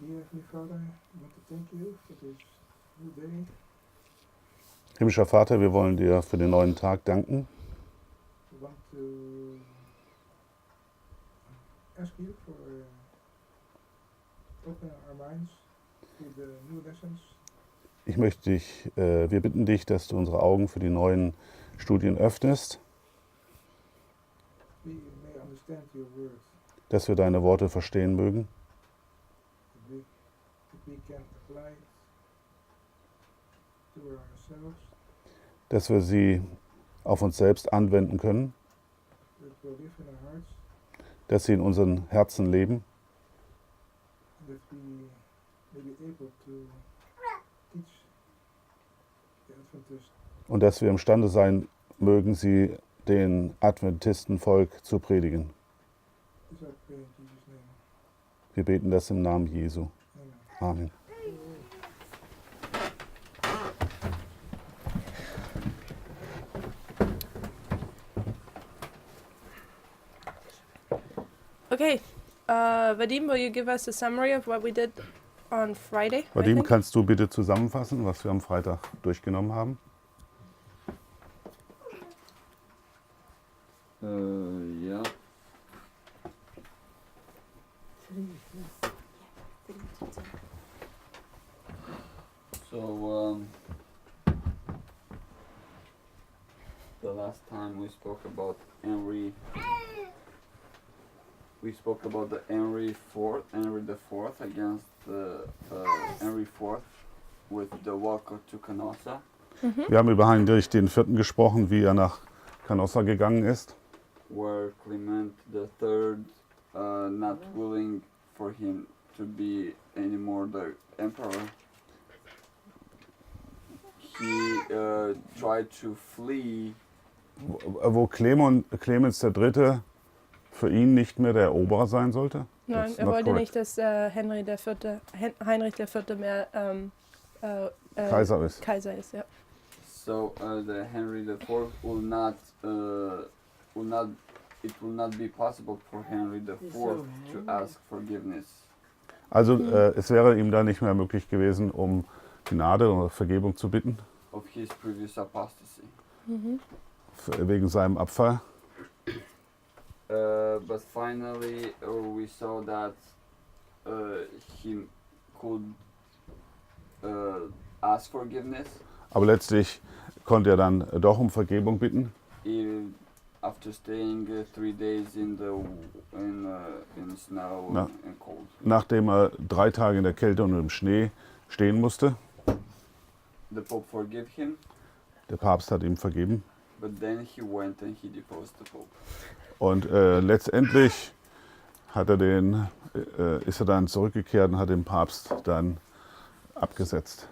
Dear Heavenly Father, I want to thank you for this new day. Himmlischer Vater, wir wollen dir für den neuen Tag danken. We want to ask you for open our minds to the new lessons. Wir bitten dich, dass du unsere Augen für die neuen Studien öffnest, We may understand your word, dass wir deine Worte verstehen mögen, that we can apply it to ourselves, dass wir sie auf uns selbst anwenden können, that it will live in our hearts, dass sie in unseren Herzen leben and that we may be able to teach the Adventists. und dass wir imstande sein mögen, sie den Adventistenvolk zu predigen. This I pray in Jesus' name. Wir beten das im Namen Jesu. Amen. Amen. Okay, Vadim, will you give us a summary of what we did on Friday? I Vadim, think? kannst du bitte zusammenfassen, was wir am Freitag durchgenommen haben? Yeah. So, the last time we spoke about Henry, the Henry the Fourth against the Henry IV with the walk to Canossa. Wir haben über Heinrich den Vierten gesprochen, wie er nach Canossa gegangen ist, Where Clement III, not willing for him to be anymore the emperor, he tried to flee, wo Clemens III. Für ihn nicht mehr der Eroberer sein sollte. Nein, That's er not wollte correct. nicht, dass Heinrich IV. Mehr Kaiser ist. Kaiser ist, ja. so the Henry IV it will not be possible for Henry IV to ask forgiveness. Also es wäre ihm da nicht mehr möglich gewesen, um Gnade oder Vergebung zu bitten, Of his previous apostasy. wegen seinem Abfall. But finally, we saw that he could ask forgiveness Aber letztlich konnte er dann doch um Vergebung bitten, after staying 3 days in snow Na. and cold. nachdem er 3 Tage in der Kälte und im Schnee stehen musste. The Pope forgave him, Der Papst hat ihm vergeben. but then he went and he deposed the Pope. Und letztendlich ist er dann zurückgekehrt und hat den Papst dann abgesetzt.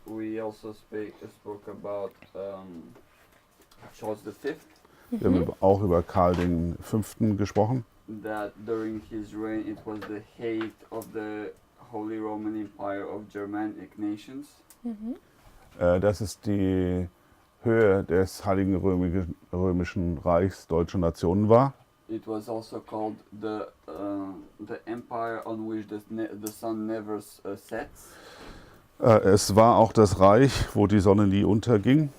We also spoke about Charles V, Wir haben auch über Karl V. gesprochen. that during his reign it was the height of the Holy Roman Empire of Germanic nations. Das ist die Höhe des Heiligen Römischen Reichs deutscher Nationen war. It was also called the empire on which the sun never sets, Es war auch das Reich, wo die Sonne nie unterging,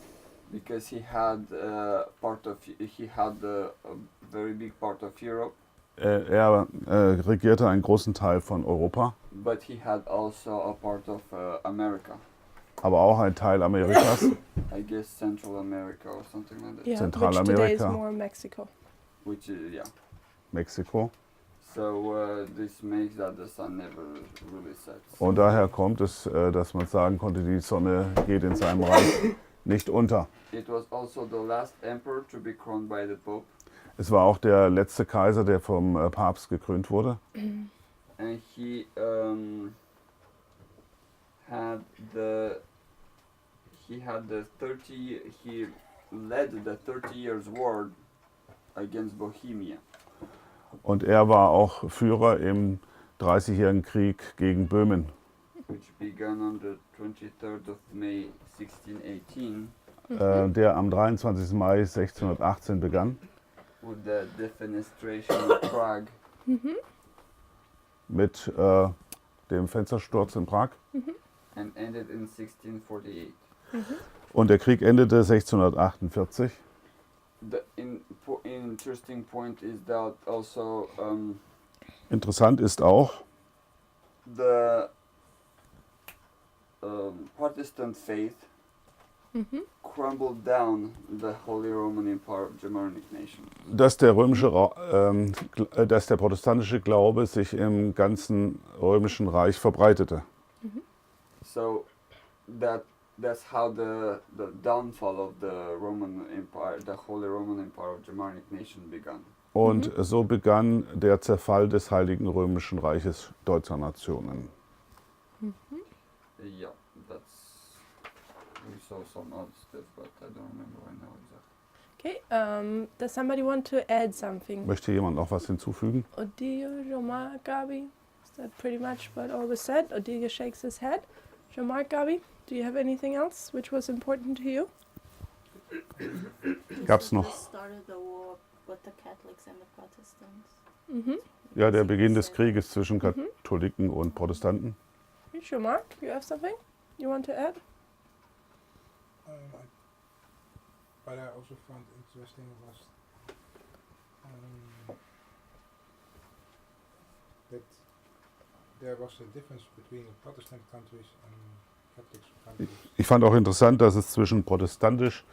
because he had a very big part of Europe, er regierte einen großen Teil von Europa, but he had also a part of America. aber auch einen Teil Amerikas, I guess Central America or something like that. Yeah, Zentralamerika. which today is more Mexico. Which is, yeah. Mexiko. So this makes that the sun never really sets. Und daher kommt es, dass man sagen konnte, die Sonne geht in seinem Reich nicht unter. It was also the last emperor to be crowned by the Pope, Es war auch der letzte Kaiser, der vom Papst gekrönt wurde. and he led the 30 years war against Bohemia, Und er war auch Führer im 30-jährigen Krieg gegen Böhmen, which began on the 23rd of May 1618 der am 23. Mai 1618 begann. with the defenestration of Prague. Mit dem Fenstersturz in Prag. and ended in 1648. Und der Krieg endete 1648. The interesting point is that also Interessant ist auch, the Protestant faith crumbled down the Holy Roman Empire of Germanic nation. dass der protestantische Glaube sich im ganzen römischen Reich verbreitete. So that's how the downfall of the Roman Empire, the Holy Roman Empire of Germanic nation began. Und so begann der Zerfall des Heiligen Römischen Reiches deutscher Nationen. Yeah, we saw some other stuff, but I don't remember right now exactly. Okay, does somebody want to add something? Möchte jemand noch was hinzufügen? Odio, Jean-Marc, Gabi? Is that pretty much what all was said? Odio shakes his head. Jean-Marc, Gabi, do you have anything else which was important to you? Gab's noch? This started the war with the Catholics and the Protestants. Ja, der Beginn des Krieges zwischen Katholiken und Protestanten. Jean-Marc, you have something you want to add? What I also found interesting was that there was a difference between Protestant countries and Catholic countries. Ich fand auch interessant, dass es zwischen protestantischen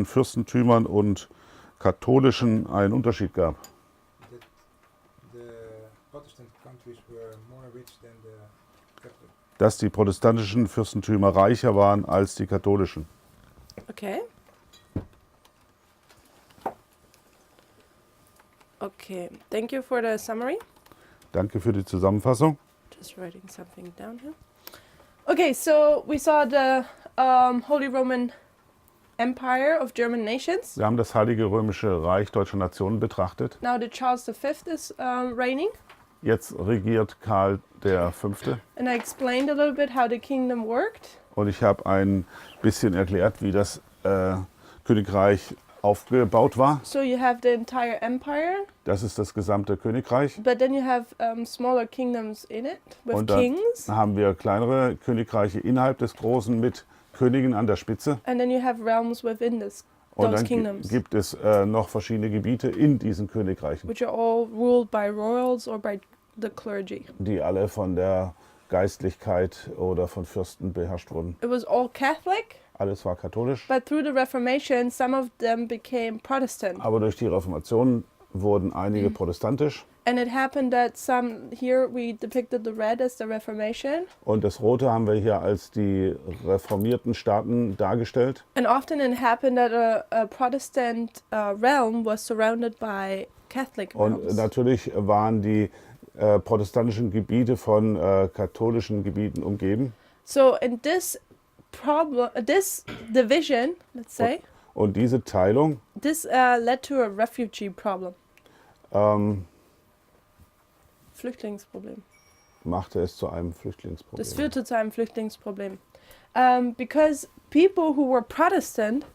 Fürstentümern und katholischen einen Unterschied gab. That the Protestant countries were more rich than the Catholic. Dass die protestantischen Fürstentümer reicher waren als die katholischen. Okay. Okay, thank you for the summary. Danke für die Zusammenfassung. Just writing something down here. Okay, so we saw the Holy Roman Empire of German nations. Wir haben das Heilige Römische Reich deutscher Nationen betrachtet. Now that Charles V is reigning, Jetzt regiert Karl V. and I explained a little bit how the kingdom worked. Und ich habe ein bisschen erklärt, wie das Königreich aufgebaut war. So you have the entire empire, Das ist das gesamte Königreich. but then you have smaller kingdoms in it with Und dann kings, haben wir kleinere Königreiche innerhalb des Großen mit Königen an der Spitze. and then you have realms within Und those dann kingdoms, gibt es noch verschiedene Gebiete in diesen Königreichen, which are all ruled by royals or by the clergy. die alle von der Geistlichkeit oder von Fürsten beherrscht wurden. It was all Catholic, Alles war katholisch, but through the Reformation, some of them became Protestant. aber durch die Reformation wurden einige protestantisch. And it happened that some, here we depicted the red as the Reformation, Und das Rote haben wir hier als die reformierten Staaten dargestellt. and often it happened that a Protestant realm was surrounded by Catholic Und realms. natürlich waren die protestantischen Gebiete von katholischen Gebieten umgeben. So in this problem, this division, let's say, Und diese Teilung this led to a refugee problem, Flüchtlingsproblem. machte es zu einem Das Flüchtlingsproblem. führte zu einem Flüchtlingsproblem. Because people who were Protestant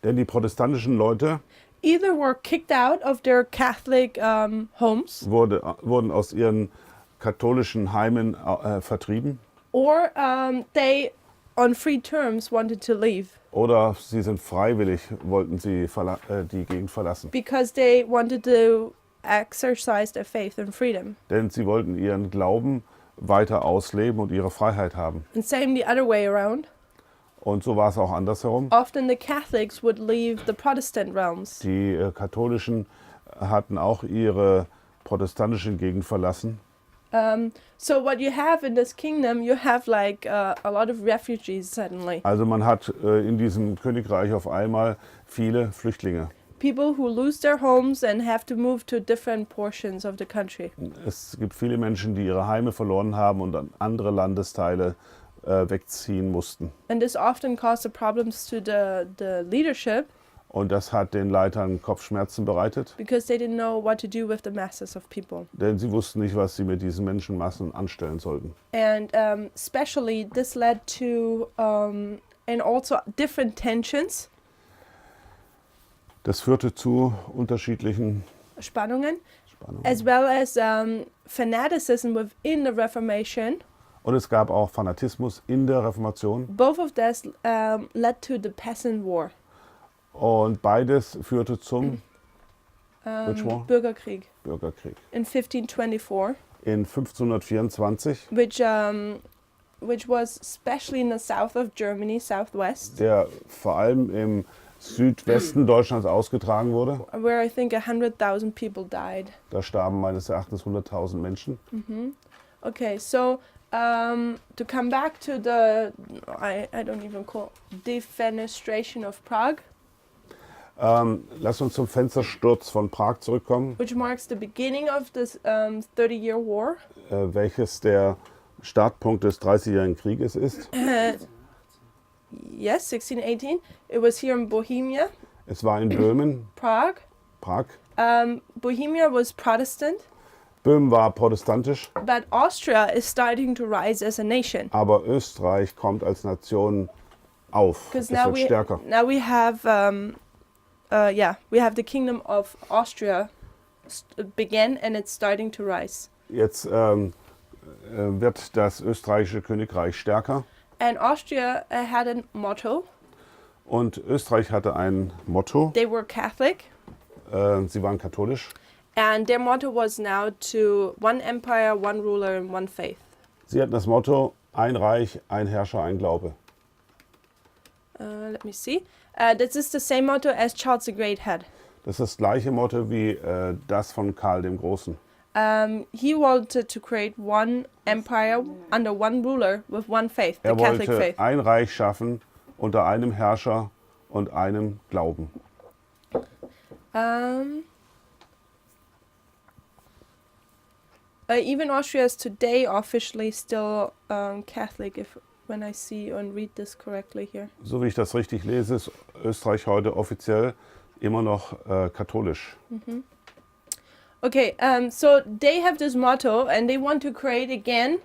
Denn die protestantischen Leute either were kicked out of their Catholic homes, wurden aus ihren katholischen Heimen vertrieben or they, on free terms, wanted to leave oder sie sind freiwillig, wollten sie die Gegend verlassen. because they wanted to exercise their faith and freedom. Denn sie wollten ihren Glauben weiter ausleben und ihre Freiheit haben. And same the other way around. Und so war es auch andersherum. Often the Catholics would leave the Protestant realms. Die Katholischen hatten auch ihre protestantischen Gegend verlassen. So what you have in this kingdom, you have like a lot of refugees suddenly. Also man hat in diesem Königreich auf einmal viele Flüchtlinge. People who lose their homes and have to move to different portions of the country. Es gibt viele Menschen, die ihre Heime verloren haben und an andere Landesteile wegziehen mussten. And this often caused problems to the leadership Und das hat den Leitern Kopfschmerzen bereitet, because they didn't know what to do with the masses of people. denn sie wussten nicht, was sie mit diesen Menschenmassen anstellen sollten. And especially this led to and also different tensions, Das führte zu unterschiedlichen Spannungen, as well as fanaticism within the Reformation. Und es gab auch Fanatismus in der Reformation. Both of this led to the Peasant War, Und beides führte zum Which war? Bürgerkrieg, Bürgerkrieg. in 1524, In 1524, which was especially in the south of Germany, southwest, der vor allem im Südwesten Deutschlands ausgetragen wurde. where I think 100,000 people died. Da starben meines Erachtens 100.000 Menschen. Okay, so to come back to the, I don't even call defenestration of Prague, Lass uns zum Fenstersturz von Prag zurückkommen, which marks the beginning of this 30-year war. welches der Startpunkt des 30-jährigen Krieges ist. Yes, 1618. It was here in Bohemia, Es war in Böhmen, Prague. Prag. Bohemia was Protestant, Böhmen war protestantisch, but Austria is starting to rise as a nation. aber Österreich kommt als Nation auf. Es Because wird stärker. now we have we have the kingdom of Austria began and it's starting to rise. Jetzt wird das österreichische Königreich stärker And Austria had a motto. und Österreich hatte ein Motto. They were Catholic, Sie waren katholisch. and their motto was now to one empire, one ruler, and one faith. Sie hatten das Motto: ein Reich, ein Herrscher, ein Glaube. Let me see. This is the same motto as Charles the Great had. Das ist das gleiche Motto wie das von Karl dem Großen. He wanted to create one empire under one ruler with one faith, the Er Catholic wollte faith. ein Reich schaffen unter einem Herrscher und einem Glauben. Even Austria is today officially still Catholic, if when I see and read this correctly here. So wie ich das richtig lese, ist Österreich heute offiziell immer noch katholisch. Okay, so they have this motto, and they want to create again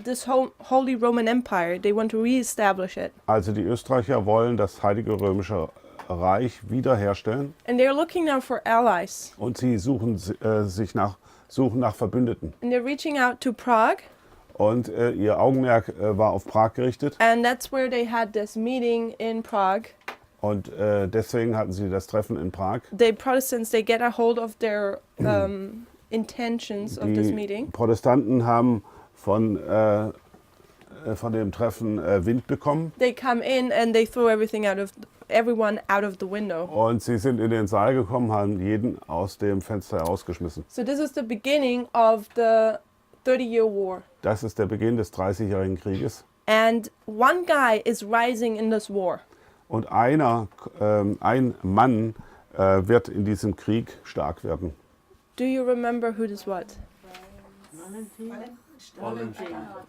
this Holy Roman Empire. They want to reestablish it, Also die Österreicher wollen das Heilige Römische Reich wiederherstellen and they're looking now for allies. und sie suchen nach Verbündeten. And they're reaching out to Prague, Und ihr Augenmerk war auf Prag gerichtet and that's where they had this meeting in Prague. und deswegen hatten sie das Treffen in Prag. The Protestants, they get a hold of their intentions of this Die meeting, Protestanten haben von dem Treffen Wind bekommen they come in and they throw everyone out of the window. und sie sind in den Saal gekommen, haben jeden aus dem Fenster herausgeschmissen. So this is the beginning of the 30-year war. Das ist der Beginn des 30-jährigen Krieges. And one guy is rising in this war. Und ein Mann wird in diesem Krieg stark werden. Do you remember who this was?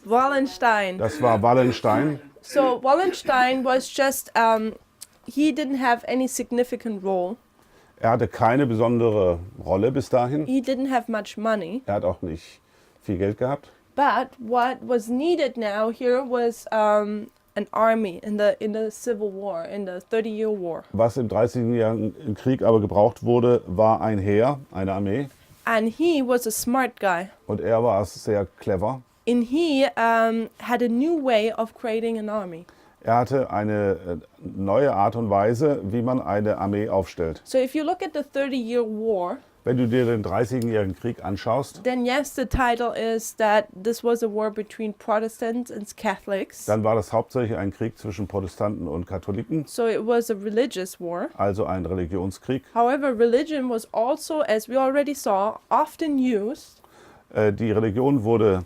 Wallenstein. Das war Wallenstein. So Wallenstein was just, he didn't have any significant role. Er hatte keine besondere Rolle bis dahin. He didn't have much money. Er hat auch nicht viel Geld gehabt. But what was needed now here was an army in the Civil War, in the 30-year war. Was im 30-jährigen Krieg aber gebraucht wurde, war ein Heer, eine Armee. And he was a smart guy. Und er war sehr clever. And he had a new way of creating an army. Er hatte eine neue Art und Weise, wie man eine Armee aufstellt. So if you look at the 30-year war, Wenn du dir den 30-jährigen Krieg anschaust, then yes, the title is that this was a war between Protestants and Catholics. dann war das hauptsächlich ein Krieg zwischen Protestanten und Katholiken, So it was a religious war. also ein Religionskrieg. However, religion was also, as we already saw, often used Die Religion wurde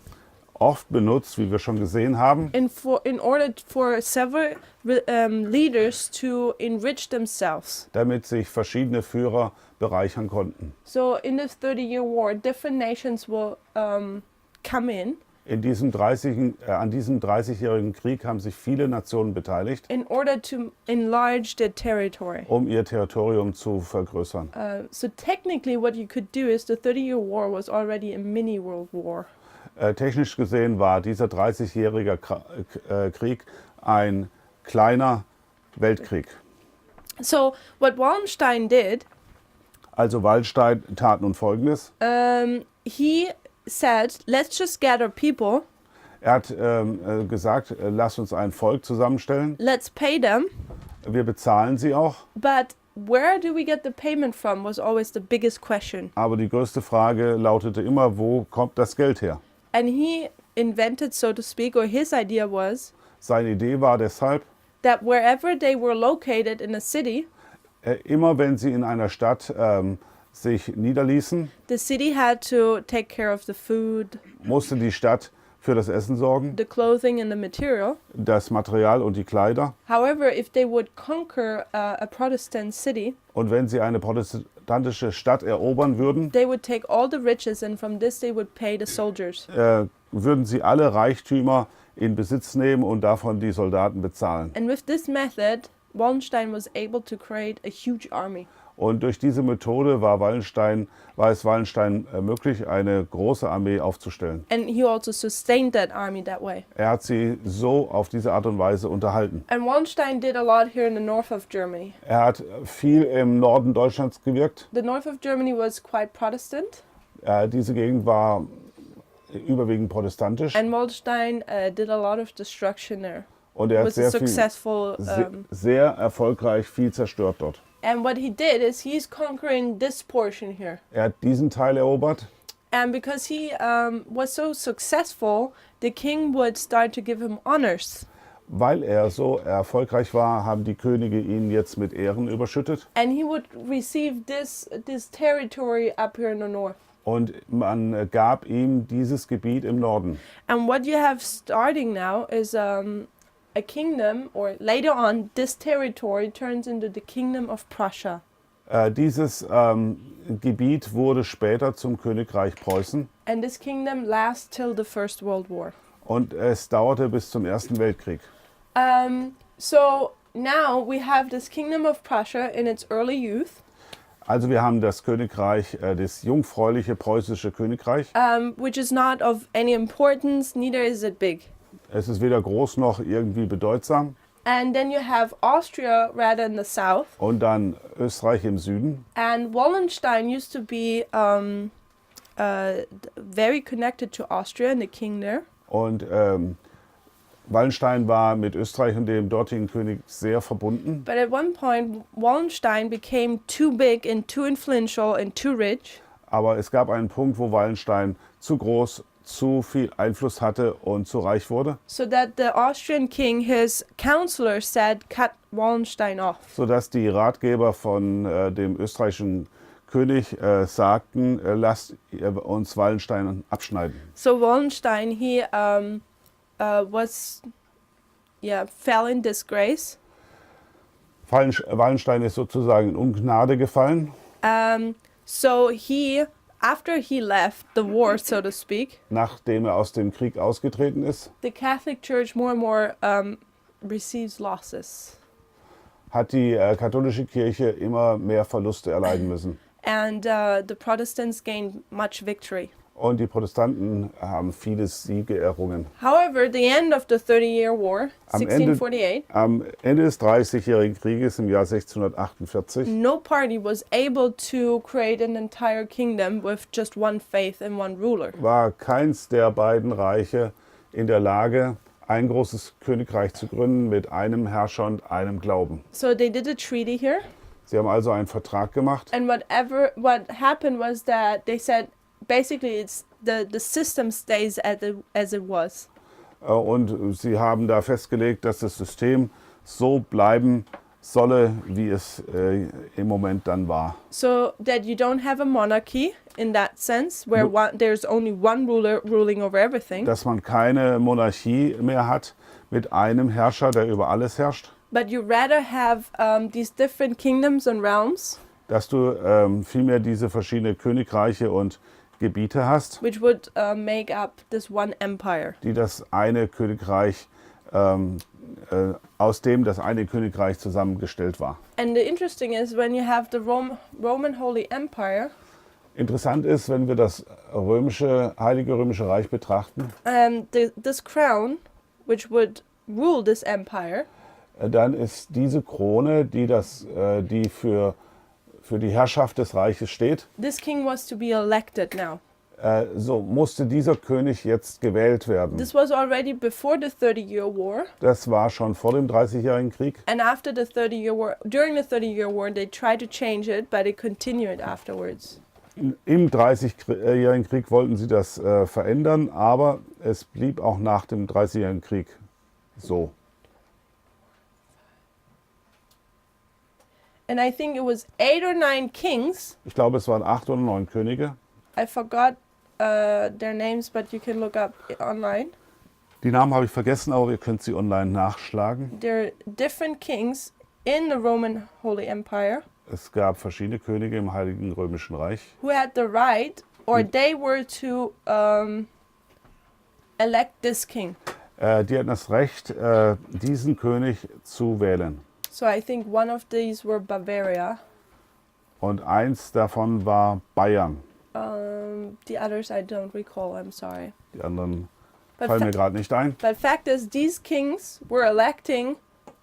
oft benutzt, wie wir schon gesehen haben, in order for several leaders to enrich themselves. damit sich verschiedene Führer bereichern konnten. So in this 30-year war, different nations will come in An diesem 30-jährigen Krieg haben sich viele Nationen beteiligt, in order to enlarge their territory. um ihr Territorium zu vergrößern. So technically what you could do is the 30-year war was already a mini world war. Technisch gesehen war dieser 30-jährige Krieg ein kleiner Weltkrieg. So what Wallenstein did, Also Wallenstein tat nun Folgendes. He said, let's just gather people, Er hat gesagt, lass uns ein Volk zusammenstellen. let's pay them, Wir bezahlen sie auch. but where do we get the payment from was always the biggest question. Aber die größte Frage lautete immer, wo kommt das Geld her? And he invented, so to speak, or his idea was Seine Idee war deshalb, that wherever they were located in a city, immer wenn sie in einer Stadt sich niederließen, the city had to take care of the food, musste die Stadt für das Essen sorgen, the clothing, and the material. das Material und die Kleider. However, if they would conquer a Protestant city, Und wenn sie eine protestantische Stadt erobern würden, they would take all the riches, and from this they would pay the soldiers. würden sie alle Reichtümer in Besitz nehmen und davon die Soldaten bezahlen. And with this method, Wallenstein was able to create a huge army. Und durch diese Methode war es Wallenstein möglich, eine große Armee aufzustellen. And he also sustained that army that way. Er hat sie so auf diese Art und Weise unterhalten. And Wallenstein did a lot here in the north of Germany. Er hat viel im Norden Deutschlands gewirkt. The north of Germany was quite Protestant, Diese Gegend war überwiegend protestantisch. and Wallenstein did a lot of destruction there. Und er hat Was a sehr successful. sehr erfolgreich viel zerstört dort. And what he did is he's conquering this portion here. Er hat diesen Teil erobert. And because he was so successful, the king would start to give him honors. Weil er so erfolgreich war, haben die Könige ihn jetzt mit Ehren überschüttet. And he would receive this territory up here in the north. Und man gab ihm dieses Gebiet im Norden. And what you have starting now is a kingdom, or later on, this territory turns into the kingdom of Prussia. Dieses Gebiet wurde später zum Königreich Preußen. And this kingdom lasts till the First World War. Und es dauerte bis zum Ersten Weltkrieg. So now we have this kingdom of Prussia in its early youth, Also wir haben das Königreich, das jungfräuliche preußische Königreich. which is not of any importance, neither is it big. Es ist weder groß noch irgendwie bedeutsam. And then you have Austria rather in the south. Und dann Österreich im Süden. And Wallenstein used to be very connected to Austria and the king there. Und Wallenstein war mit Österreich und dem dortigen König sehr verbunden. But at one point, Wallenstein became too big and too influential and too rich. Aber es gab einen Punkt, wo Wallenstein zu groß, zu viel Einfluss hatte und zu reich wurde, So that the Austrian king, his counselor, said, cut Wallenstein off. sodass die Ratgeber von dem österreichischen König sagten, lasst uns Wallenstein abschneiden. So Wallenstein, he fell in disgrace. Wallenstein ist sozusagen in Ungnade gefallen. So after he left the war, so to speak, Nachdem er aus dem Krieg ausgetreten ist, the Catholic Church more and more receives losses. hat die katholische Kirche immer mehr Verluste erleiden müssen. And the Protestants gained much victory. Und die Protestanten haben viele Siege errungen. However, the end of the 30-Year War, Am Ende, 1648, am Ende des 30-jährigen Krieges im Jahr 1648 no party was able to create an entire kingdom with just one faith and one ruler. war keins der beiden Reiche in der Lage, ein großes Königreich zu gründen mit einem Herrscher und einem Glauben. So they did a treaty here, Sie haben also einen Vertrag gemacht and what happened was that they said basically it's the system stays as it was. Und sie haben da festgelegt, dass das System so bleiben solle, wie es im Moment dann war. So that you don't have a monarchy in that sense, where there's only one ruler ruling over everything, Dass man keine Monarchie mehr hat mit einem Herrscher, der über alles herrscht. but you rather have these different kingdoms and realms, Dass du vielmehr diese verschiedenen Königreiche und Gebiete hast, which would make up this one empire. die das eine Königreich, aus dem das eine Königreich zusammengestellt war. And the interesting is when you have the Roman Holy Empire, Interessant ist, wenn wir das Heilige Römische Reich betrachten, this crown, which would rule this empire, dann ist diese Krone, die für für die Herrschaft des Reiches steht, this king was to be elected now. so musste dieser König jetzt gewählt werden. This was already before the 30-year War, Das war schon vor dem 30-jährigen Krieg. and after the 30-year War, during the 30-year War, they tried to change it, but they continued afterwards. Im 30-jährigen Krieg wollten sie das verändern, aber es blieb auch nach dem 30-jährigen Krieg so. And I think it was 8 or 9 kings. Ich glaube, es waren 8 oder 9 Könige. I forgot their names, but you can look up online. Die Namen habe ich vergessen, aber ihr könnt sie online nachschlagen. There are different kings in the Roman Holy Empire Es gab verschiedene Könige im Heiligen Römischen Reich, who had the right, or they were to elect this king. die hatten das Recht, diesen König zu wählen. So I think one of these were Bavaria. Und eins davon war Bayern. The others I don't recall, I'm sorry. Die anderen But, fallen mir gerade nicht ein. but fact is, these kings were electing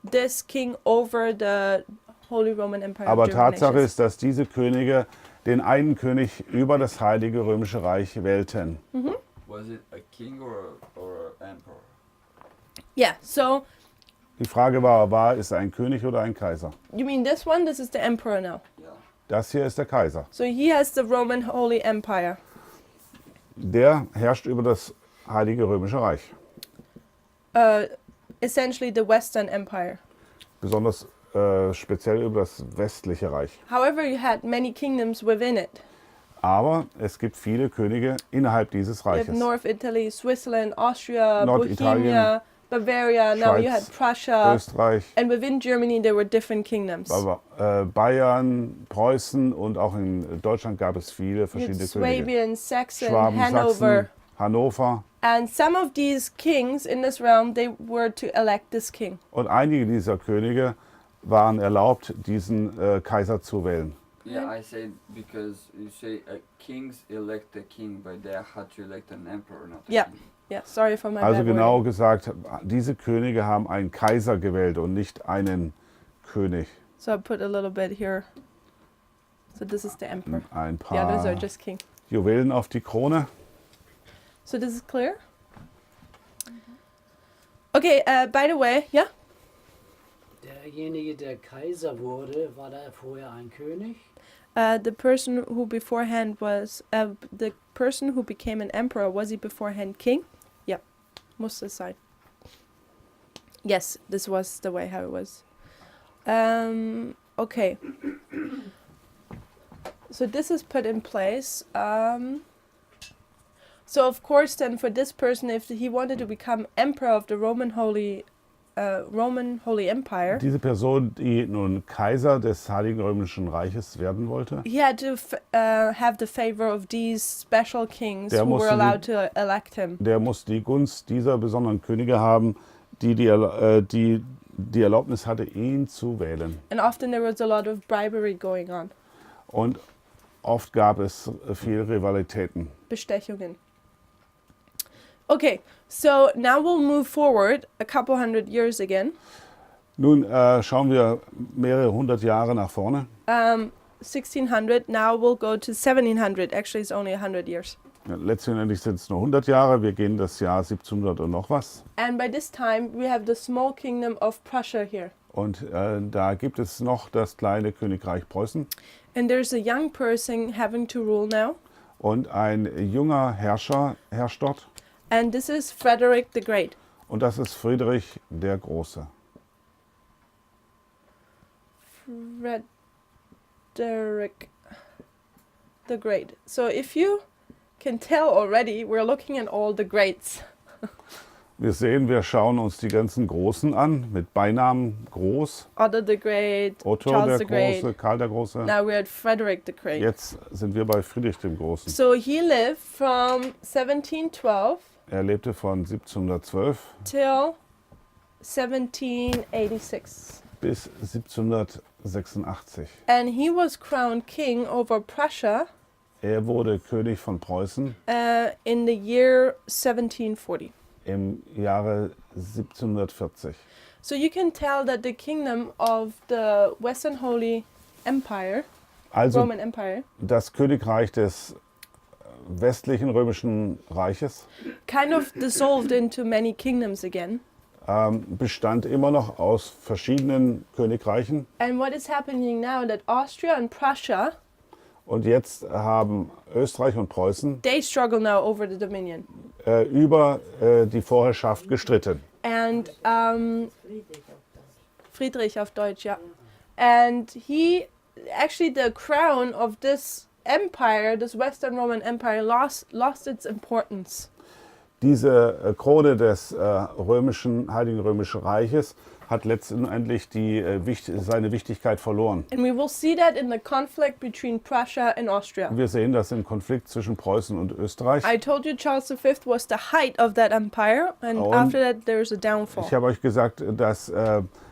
this king over the Holy Roman Empire. Aber of German Tatsache nations. ist, dass diese Könige den einen König über das Heilige Römische Reich wählten. Was it a king or an emperor? Yeah, so Die Frage war es ein König oder ein Kaiser? you mean this one? This is the emperor now. Yeah. Das hier ist der Kaiser. So he has the Roman Holy Empire. Der herrscht über das Heilige Römische Reich. Essentially the Western Empire. Besonders speziell über das westliche Reich. However, you had many kingdoms within it. Aber es gibt viele Könige innerhalb dieses You have Reiches. North Italy, Switzerland, Austria, Norditalien, Bohemia, Bavaria. Now you had Schweiz, Prussia. Österreich, And within Germany there were different kingdoms. Bayern, Preußen und auch in Deutschland gab es viele You had verschiedene Könige. Swabian, Saxon, Schwaben, Hanover. Sachsen, Hannover. And some of these kings in this realm, they were to elect this king. Und einige dieser Könige waren erlaubt, diesen Kaiser zu wählen. Yeah, I say because you say kings elect a king, but they had to elect an emperor, not a Yeah. king. Yeah, sorry for my Also bad genau wording. gesagt, diese Könige haben einen Kaiser gewählt und nicht einen König. So I put a little bit here. So this is the emperor. Ein The others are paar just king. Juwelen auf die Krone. So this is clear? Okay, by the way, yeah? Derjenige, der Kaiser wurde, war da vorher ein König? The person who beforehand was, the person who became an emperor, was he beforehand king? Yeah, musste sein. Yes, this was the way how it was. Okay. So this is put in place. So of course then for this person, if he wanted to become emperor of the Roman Holy Empire, Diese Person, die nun Kaiser des Heiligen Römischen Reiches werden wollte, he had to have the favor of these special kings Der who were musste allowed to elect him. der muss die Gunst dieser besonderen Könige haben, die Erlaubnis hatte, ihn zu wählen. And often there was a lot of bribery going on, Und oft gab es viele Rivalitäten. Bestechungen. Okay, so now we'll move forward a couple hundred years again. Nun schauen wir mehrere hundert Jahre nach vorne. 1600, now we'll go to 1700. Actually, it's only 100 years. Ja, letztendlich sind es nur 100 Jahre. Wir gehen das Jahr 1700 und noch was. And by this time, we have the small kingdom of Prussia here. Und da gibt es noch das kleine Königreich Preußen. And there's a young person having to rule now. Und ein junger Herrscher herrscht dort. And this is Frederick the Great. Und das ist Friedrich der Große. Frederick the Great. So if you can tell already, we're looking at all the greats. Wir sehen, wir schauen uns die ganzen Großen an, mit Beinamen Groß. Otto the Great, Otto Charles der the Great. Große, Karl der Große. Now we're at Frederick the Great. Jetzt sind wir bei Friedrich dem Großen. So he lived from 1712 Er lebte von 1712 till 1786. bis 1786. And he was crowned king over Prussia Er wurde König von Preußen in the year 1740. im Jahre 1740. So you can tell that the kingdom of the Western Holy Empire Also Roman Empire, das Königreich des westlichen römischen Reiches kind of dissolved into many kingdoms again. bestand immer noch aus verschiedenen Königreichen. And what is happening now that Austria and Prussia, Und jetzt haben Österreich und Preußen they struggle now over the dominion. über die Vorherrschaft gestritten. And Friedrich Friedrich auf Deutsch. auf Deutsch, yeah. And he, actually the crown of this empire, this Western Roman Empire, lost its importance. Diese Krone des Heiligen Römischen Reiches hat letztendlich seine Wichtigkeit verloren. And we will see that in the conflict between Prussia and Austria. Wir sehen das im Konflikt zwischen Preußen und Österreich. I told you Charles V was the height of that empire, and Und after that there's a downfall. Ich habe euch gesagt, dass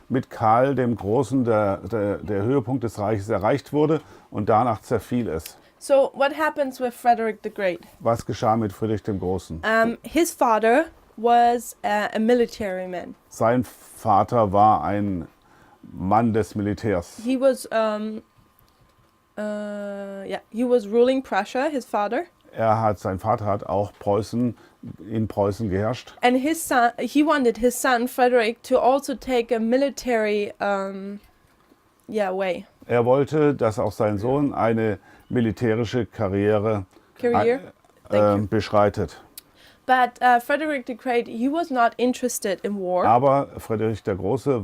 mit Karl dem Großen der Höhepunkt des Reiches erreicht wurde und danach zerfiel es. So what happens with Frederick the Great? Was geschah mit Friedrich dem Großen? His father was a military man. Sein Vater war ein Mann des Militärs. He was he was ruling Prussia, his father. Sein Vater hat auch in Preußen geherrscht. And his son, he wanted his son Frederick to also take a military way. Er wollte, dass auch sein Sohn eine militärische Karriere Career. Thank you. beschreitet. But Frederick the Great, he was not interested in war. Aber Friedrich der Große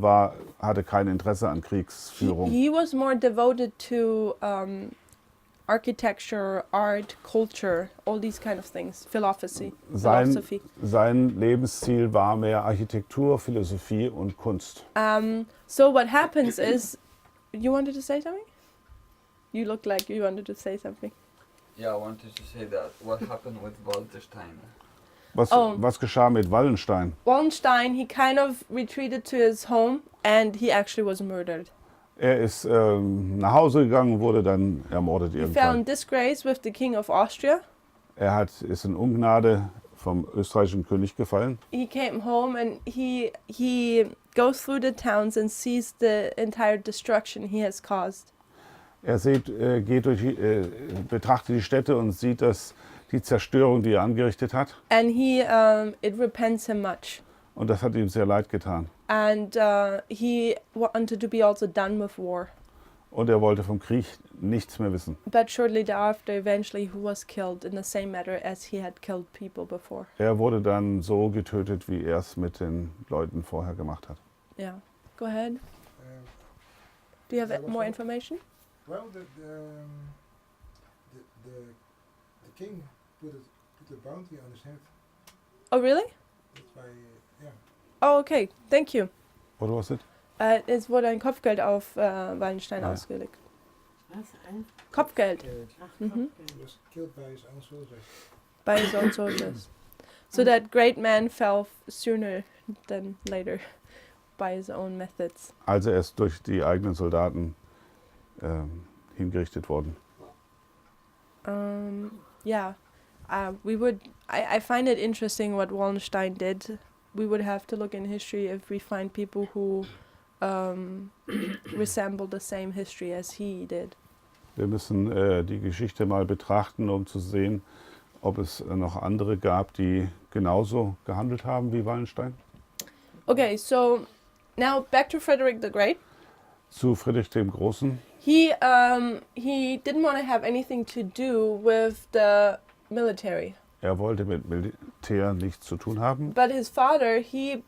hatte kein Interesse an Kriegsführung. He was more devoted to architecture, art, culture, all these kind of things, philosophy. Sein Lebensziel war mehr Architektur, Philosophie und Kunst. So what happens is, you wanted to say something? You look like you wanted to say something. Yeah, I wanted to say that. What happened with Walterstein? Was geschah mit Wallenstein? Wallenstein, he kind of retreated to his home and he actually was murdered. Er ist nach Hause gegangen, wurde dann ermordet He irgendwann. found disgrace with the king of Austria. Ist in Ungnade vom österreichischen König gefallen. He came home and he goes through the towns and sees the entire destruction he has caused. Er betrachtet die Städte und sieht die Zerstörung, die er angerichtet hat. And it repents him much. Und das hat ihm sehr leid getan. And he wanted to be also done with war. Und er wollte vom Krieg nichts mehr wissen. But shortly thereafter, eventually he was killed in the same manner as he had killed people before. Er wurde dann so getötet, wie er es mit den Leuten vorher gemacht hat. Yeah. Go ahead. Do you have more information? Well, the king put a bounty on his head. Oh, really? That's why, yeah. Oh, okay. Thank you. What was it? Es wurde ein Kopfgeld auf Wallenstein Ah. ausgelegt. Was? Ein Kopfgeld. Ach, Mhm. He Kopfgeld. was killed by his own soldiers. By his own soldiers. So that great man fell sooner than later by his own methods. Also er ist durch die eigenen Soldaten hingerichtet worden. Yeah. I find it interesting what Wallenstein did. We would have to look in history if we find people who resemble the same history as he did. Wir müssen die Geschichte mal betrachten, um zu sehen, ob es noch andere gab, die genauso gehandelt haben wie Wallenstein. Okay, so now back to Frederick the Great. Zu Friedrich dem Großen. He didn't want to have anything to do with the military. Er wollte mit Militär nichts zu tun haben, But his father, he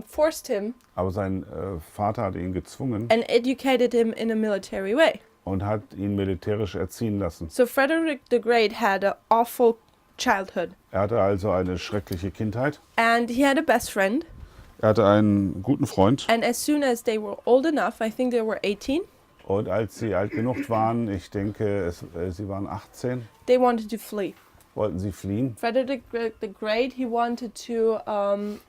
forced him aber sein Vater hat ihn gezwungen and educated him in a military way. und hat ihn militärisch erziehen lassen. So Frederick the Great had an awful childhood. Er hatte also eine schreckliche Kindheit. And he had a best friend. Er hatte einen guten Freund. And as soon as they were old enough, I think they were 18, Und als sie alt genug waren, ich denke, sie waren 18, they wanted to flee. wollten sie fliehen. Frederick the Great, he wanted to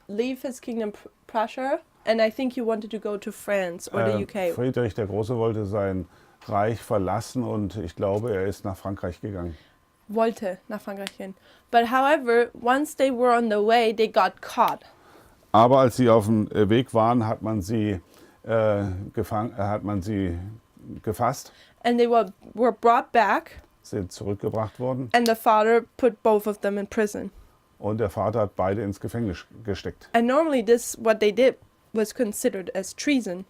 leave his kingdom Prussia, and I think he wanted to go to France or the UK. Friedrich der Große wollte sein Reich verlassen und ich glaube, er ist nach Frankreich gegangen. Wollte nach Frankreich gehen. But however, once they were on the way, they got caught. Aber als sie auf dem Weg waren, hat man sie gefasst, and they were brought back, sind zurückgebracht worden and the father put both of them in prison. und der Vater hat beide ins Gefängnis gesteckt. And normally this, what they did, was considered as treason.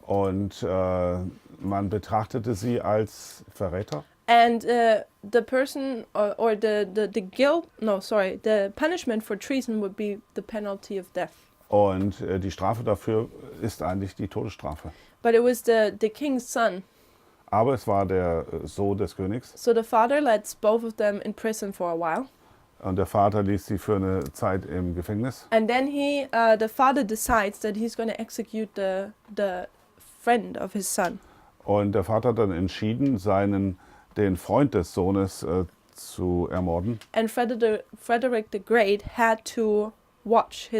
Und man betrachtete sie als Verräter. And the person or the guilt, no, sorry, the punishment for treason would be the penalty of death. Und die Strafe dafür ist eigentlich die Todesstrafe. But it was the king's son. Aber es war der Sohn des Königs So the father lets both of them in prison for a while. und der Vater ließ sie für eine Zeit im Gefängnis. And then the father decides that he's going to execute the friend of his son. Und der Vater hat dann entschieden, den Freund des Sohnes zu ermorden. And Frederick the Great had to watch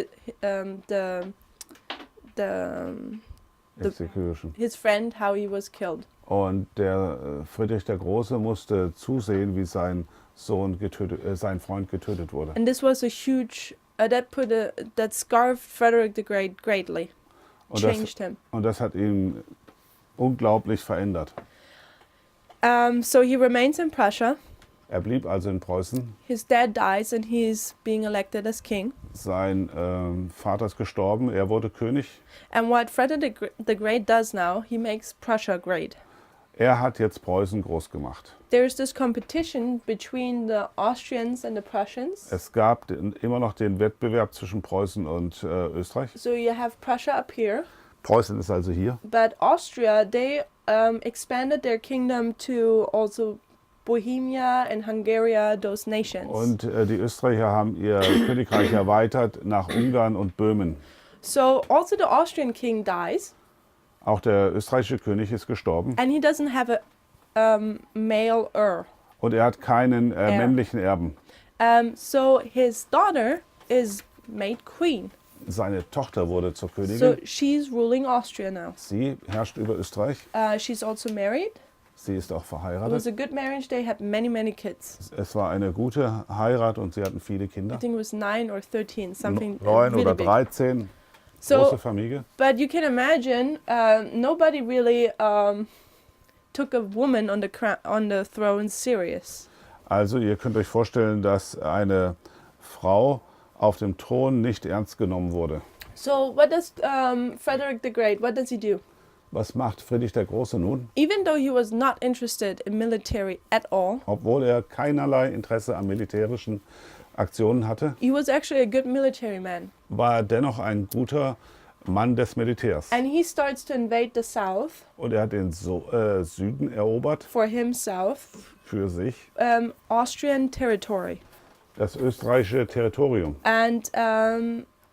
Execution. his friend, how he was killed. Und der Friedrich der Große musste zusehen, wie sein Freund getötet wurde. And this was a huge, that scarred Frederick the Great greatly, changed him. Und das hat ihn unglaublich verändert. So he remains in Prussia. Er blieb also in Preußen. His dad dies and he's being elected as king. Sein Vater ist gestorben, er wurde König. And what Frederick the Great does now, he makes Prussia great. Er hat jetzt Preußen groß gemacht. There's this competition between the Austrians and the Prussians. Es gab immer noch den Wettbewerb zwischen Preußen und Österreich. So you have Prussia up here, Preußen ist also hier. but Austria, they expanded their kingdom to also Bohemia and Hungary, those nations. Und die Österreicher haben ihr Königreich erweitert nach Ungarn und Böhmen. So also the Austrian king dies, Auch der österreichische König ist gestorben. and he doesn't have a male heir. Und er hat keinen männlichen Erben. So his daughter is made queen. Seine Tochter wurde zur Königin. So she's ruling Austria now. Sie herrscht über Österreich. She's also married. Sie ist auch It was verheiratet. a good marriage. They had many kids. Es war eine gute Heirat und sie hatten viele I Kinder. think it was 9 or 13, something 9 really oder big. 13. So, Große Familie. but you can imagine, nobody really took a woman on the throne serious. Also ihr könnt euch vorstellen, dass eine Frau auf dem Thron nicht ernst genommen wurde. So what does Frederick the Great? What does he do? Was macht Friedrich der Große nun? Even though he was not interested in military at all, Obwohl er keinerlei Interesse an militärischen Aktionen hatte, he was actually a good military man. war er dennoch ein guter Mann des Militärs. And he starts to invade the south Und er hat den Süden erobert for himself, für sich, Austrian territory. das österreichische Territorium. And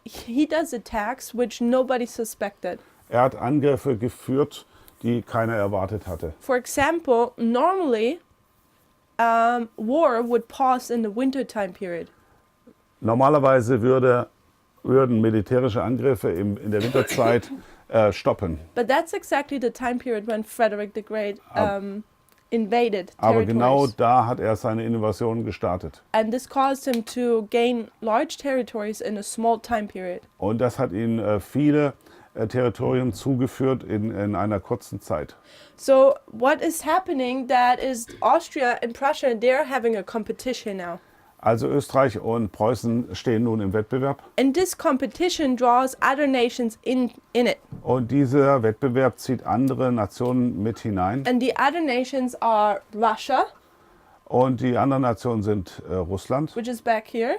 he does attacks which nobody suspected. Er hat Angriffe geführt, die keiner erwartet hatte. For example, normally war would pause in the winter time period. Normalerweise würden militärische Angriffe in der Winterzeit stoppen. But that's exactly the time period when Frederick the Great invaded Aber territories. genau da hat er seine Invasion gestartet. And this caused him to gain large territories in a small time period. Und das hat ihm viele Territorien zugeführt in einer kurzen Zeit. So what is happening, that is Austria and Prussia, they're having a competition now. Also Österreich und Preußen stehen nun im Wettbewerb. And this competition draws other nations in it. Und dieser Wettbewerb zieht andere Nationen mit hinein. And the other nations are Russia, Und die anderen Nationen sind Russland, which is back here.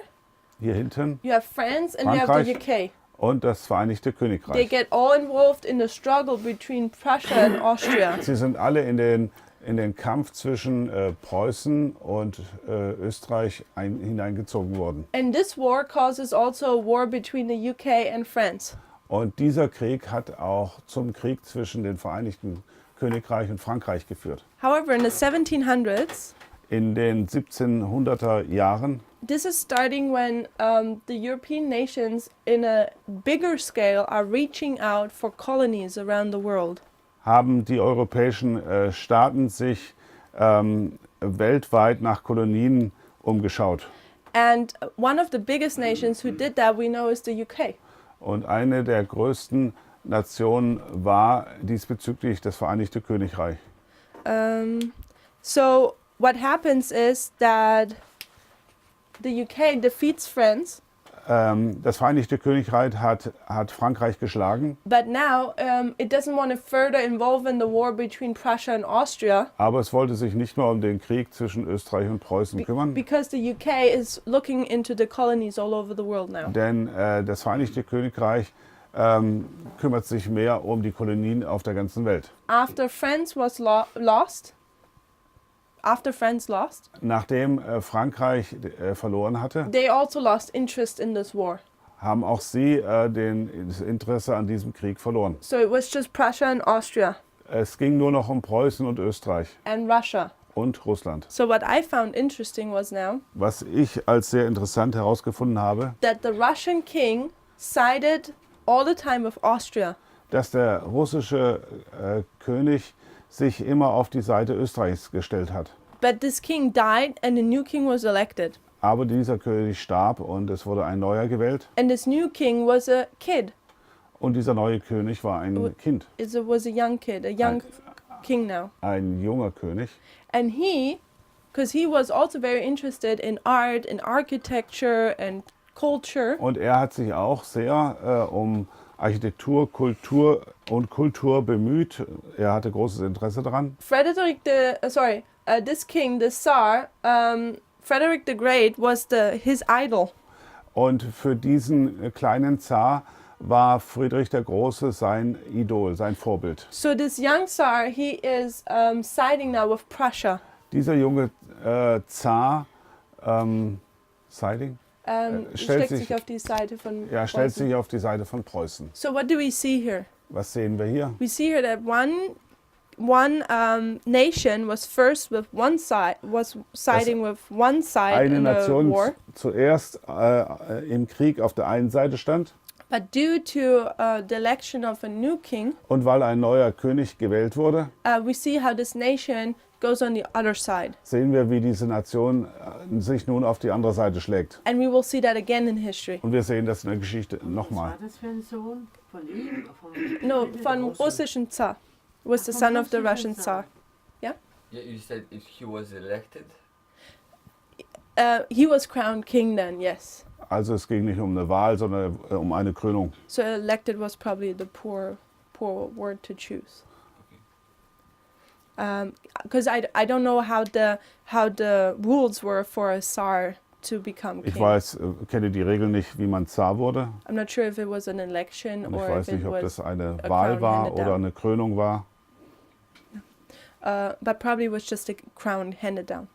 hier hinten, You have France and you have the UK. und das Vereinigte They Königreich. get all involved in the struggle between Prussia and Austria. Sie sind alle in den Kampf zwischen Preußen und Österreich hineingezogen worden. And this war causes also a war between the UK and France. Und dieser Krieg hat auch zum Krieg zwischen den Vereinigten Königreich und Frankreich geführt. However, in the 1700s, In den 1700er Jahren this is starting when the European nations in a bigger scale are reaching out for colonies around the world. haben die europäischen Staaten sich weltweit nach Kolonien umgeschaut. And one of the biggest nations who did that, we know, is the UK. Und eine der größten Nation war diesbezüglich das Vereinigte Königreich. So what happens is that the UK defeats France, Das Vereinigte Königreich hat Frankreich geschlagen, but now it doesn't want to further involve in the war between Prussia and Austria aber es wollte sich nicht mehr um den Krieg zwischen Österreich und Preußen kümmern, because the UK is looking into the colonies all over the world now. denn das Vereinigte Königreich kümmert sich mehr um die Kolonien auf der ganzen Welt. After France was lost, Nachdem Frankreich verloren hatte, they also lost interest in this war. haben auch sie das Interesse an diesem Krieg verloren. So it was just Prussia and Austria Es ging nur noch um Preußen und Österreich and Russia. und Russland. So what I found interesting was now Was ich als sehr interessant herausgefunden habe, that the Russian king sided all the time with Austria. dass der russische König sich immer auf die Seite Österreichs gestellt hat. But this king died and a new king was elected. Aber dieser König starb und es wurde ein neuer gewählt. And this new king was a kid. Und dieser neue König war ein Kind, It was a young kid, a young king now. ein junger König. And he, because he was also very interested in art and architecture and culture. Und er hat sich auch sehr um Architektur, Kultur bemüht. Er hatte großes Interesse daran. This king, the Tsar, Frederick the Great was his idol. Und für diesen kleinen Zar war Friedrich der Große sein Idol, sein Vorbild. So this young Tsar, he is siding now with Prussia. Dieser junge Zar, siding? Stellt sich auf die Seite von Ja, stellt sich auf die Seite von Preußen. So what do we see here? Was sehen wir hier? We see here that one nation was first with one side, was siding with one side Eine in the Nation war. zuerst im Krieg auf der einen Seite stand. But due to the election of a new king, Und weil ein neuer König gewählt wurde, we see how this nation goes on the other side. sehen wir, wie diese Nation sich nun auf die andere Seite schlägt. And we will see that again in history. Und wir sehen das in der Geschichte Was nochmal. war das für ein Sohn? Von ihm? No, vom russischen Tsar. Was the son of the Russian Tsar. Yeah, you said he was elected. He was crowned king then, yes. Also es ging nicht um eine Wahl, sondern um eine Krönung. So elected was probably the poor word to choose. Because I don't know how the rules were for a Tsar to become king. Ich kenne die Regeln nicht, wie man Zar wurde. I'm not sure if it was an election Und ich or weiß if it nicht, ob was, das eine a Wahl crown war handed oder down. eine Krönung war. But probably was just a crown handed down.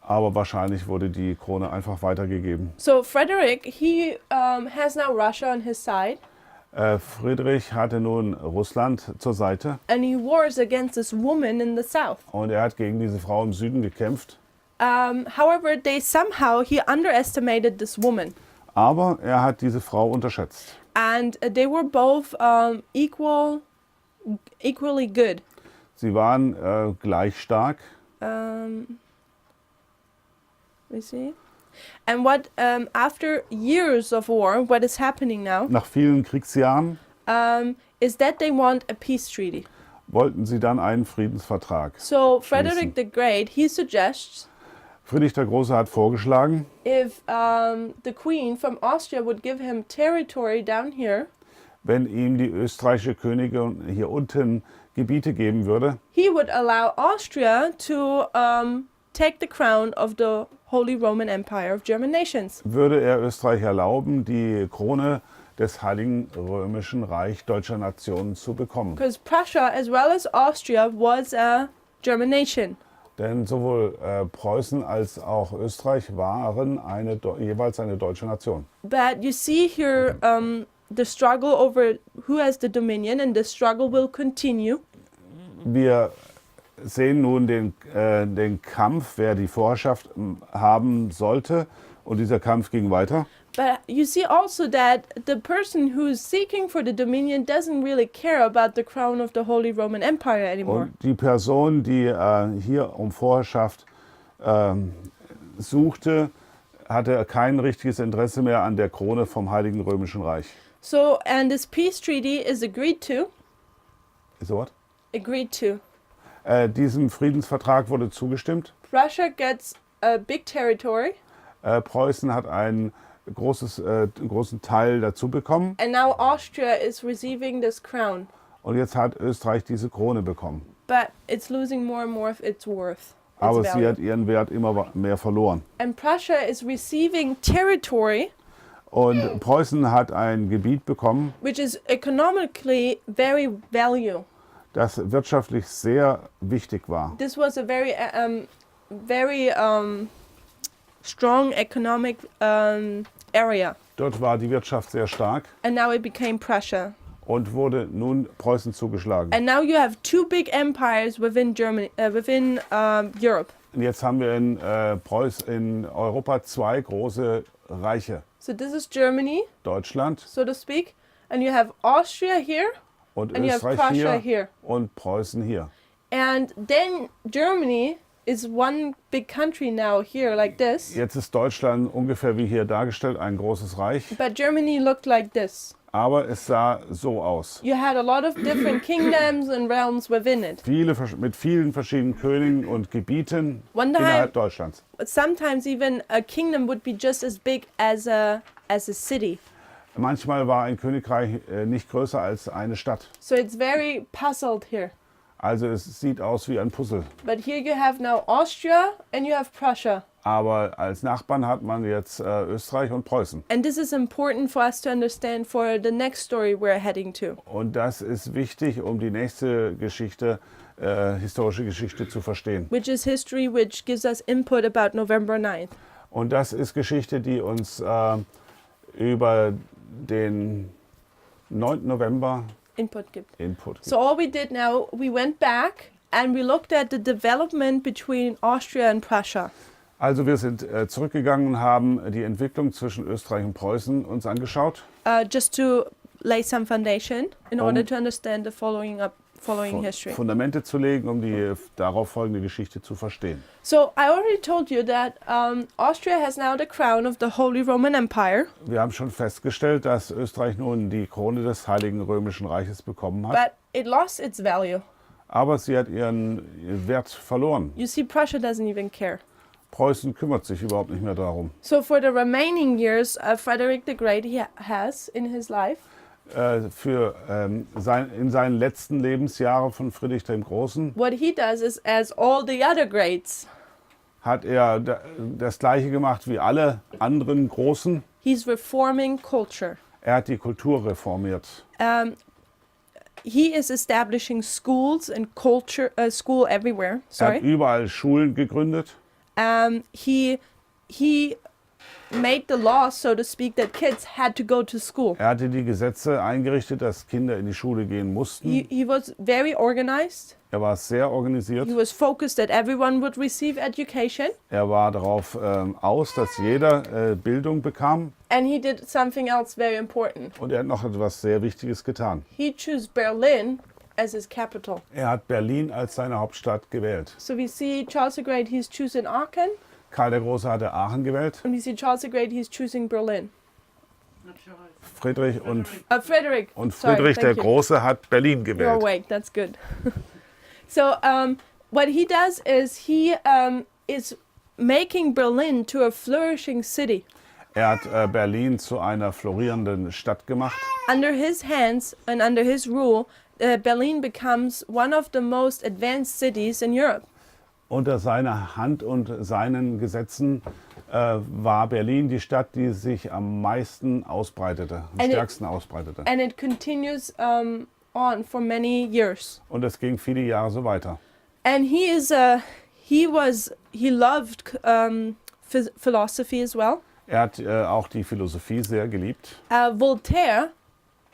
Aber wahrscheinlich wurde die Krone einfach weitergegeben. So Frederick, he has now Russia on his side, Friedrich hatte nun Russland zur Seite and he wars against this woman in the south. und er hat gegen diese Frau im Süden gekämpft. However, he underestimated this woman, Aber er hat diese Frau unterschätzt. and they were both equally good. Sie waren gleich stark. We see. And what after years of war, what is happening now Nach vielen Kriegsjahren is that they want a peace treaty. wollten sie dann einen Friedensvertrag. So Frederick the Great, he suggests Friedrich der Große hat vorgeschlagen, if the Queen from Austria would give him territory down here, wenn ihm die österreichische Königin hier unten Gebiete geben würde, he would allow Austria to take the crown of the Holy Roman Empire of German nations. würde er Österreich erlauben, die Krone des Heiligen Römischen Reich deutscher Nationen zu bekommen. Because Prussia as well as Austria was a German nation. Denn sowohl Preußen als auch Österreich waren jeweils eine deutsche Nation. But you see here the struggle over who has the dominion, and the struggle will continue. Wir sehen nun den Kampf, wer die Vorherrschaft haben sollte. Und dieser Kampf ging weiter. But you see also that the person who is seeking for the dominion doesn't really care about the crown of the Holy Roman Empire anymore. Und die Person, die hier um Vorherrschaft suchte, hatte kein richtiges Interesse mehr an der Krone vom Heiligen Römischen Reich. So, and this peace treaty is agreed to. So what? Agreed to. Diesem Friedensvertrag wurde zugestimmt. Prussia gets a big territory, Preußen hat einen großen Teil dazu bekommen. and now Austria is receiving this crown. Und jetzt hat Österreich diese Krone bekommen. But it's losing more and more of its worth. Its Aber sie value. hat ihren Wert immer mehr verloren. And Prussia is receiving territory Und Preußen hat ein Gebiet bekommen, which is economically very value. das wirtschaftlich sehr wichtig war. This was a very strong economic area, Dort war die Wirtschaft sehr stark and now it became Prussia. und wurde nun Preußen zugeschlagen. And now you have two big empires within Germany, within Europe. Und jetzt haben wir in Europa zwei große Reiche. So this is Germany, Deutschland so to speak, and you have Austria here, und and you have Österreich Prussia hier here. und Preußen hier. And then Germany is one big country now here, like this. Jetzt ist Deutschland ungefähr wie hier dargestellt, ein großes Reich, But Germany looked like this. aber es sah so aus. You had a lot of different kingdoms and realms within it. Mit vielen verschiedenen Königen und Gebieten One time- innerhalb Deutschlands. Sometimes even a kingdom would be just as big as a city. Manchmal war ein Königreich nicht größer als eine Stadt. So it's very puzzled here. Also es sieht aus wie ein Puzzle. But here you have now Austria and you have Prussia. Aber als Nachbarn hat man jetzt Österreich und Preußen. And this is important for us to understand for the next story we're heading to. Und das ist wichtig, um die nächste Geschichte, historische Geschichte zu verstehen. Which is history which gives us input about November 9th. Und das ist Geschichte, die uns über den 9. November Input gibt. Input gibt. So all we did now, we went back and we looked at the development between Austria and Prussia. Also wir sind zurückgegangen und haben die Entwicklung zwischen Österreich und Preußen uns angeschaut. Just to lay some foundation in order to understand the following history. Fundamente zu legen, um die darauf folgende Geschichte zu verstehen. So I already told you that Austria has now the crown of the Holy Roman Empire, Wir haben schon festgestellt, dass Österreich nun die Krone des Heiligen Römischen Reiches bekommen hat. but it lost its value. Aber sie hat ihren Wert verloren. You see, Prussia doesn't even care. Preußen kümmert sich überhaupt nicht mehr darum. So for the remaining years, Frederick the Great has in his life, In seinen letzten Lebensjahren von Friedrich dem Großen what he does is, as all the other greats, hat er das Gleiche gemacht wie alle anderen Großen. he's reforming culture. Er hat die Kultur reformiert. He is establishing schools and culture, school everywhere. Er hat Sorry. überall Schulen gegründet. He made the law, so to speak, that kids had to go to school. Er hatte die Gesetze eingerichtet, dass Kinder in die Schule gehen mussten. He was very organized. Er war sehr organisiert. He was focused that everyone would receive education. Er war darauf aus, dass jeder Bildung bekam. And he did something else very important. Und er hat noch etwas sehr Wichtiges getan. He chose Berlin as his capital. Er hat Berlin als seine Hauptstadt gewählt. So we see Charles the Great, he's choosing Aachen. Karl der Große hatte Aachen gewählt. And we see Charles the Great, he's choosing Berlin. Friedrich Frederick. und Sorry, Friedrich der thank you. Große hat Berlin You're gewählt. awake, that's good. So what he does is he is making Berlin to a flourishing city. Er hat Berlin zu einer florierenden Stadt gemacht. Under his hands and under his rule, Berlin becomes one of the most advanced cities in Europe. Unter seiner Hand und seinen Gesetzen war Berlin die Stadt, die sich am meisten ausbreitete, am And stärksten ausbreitete. And it continues on for many years. Und es ging viele Jahre so weiter. And he loved philosophy as well. Er hat auch die Philosophie sehr geliebt. Voltaire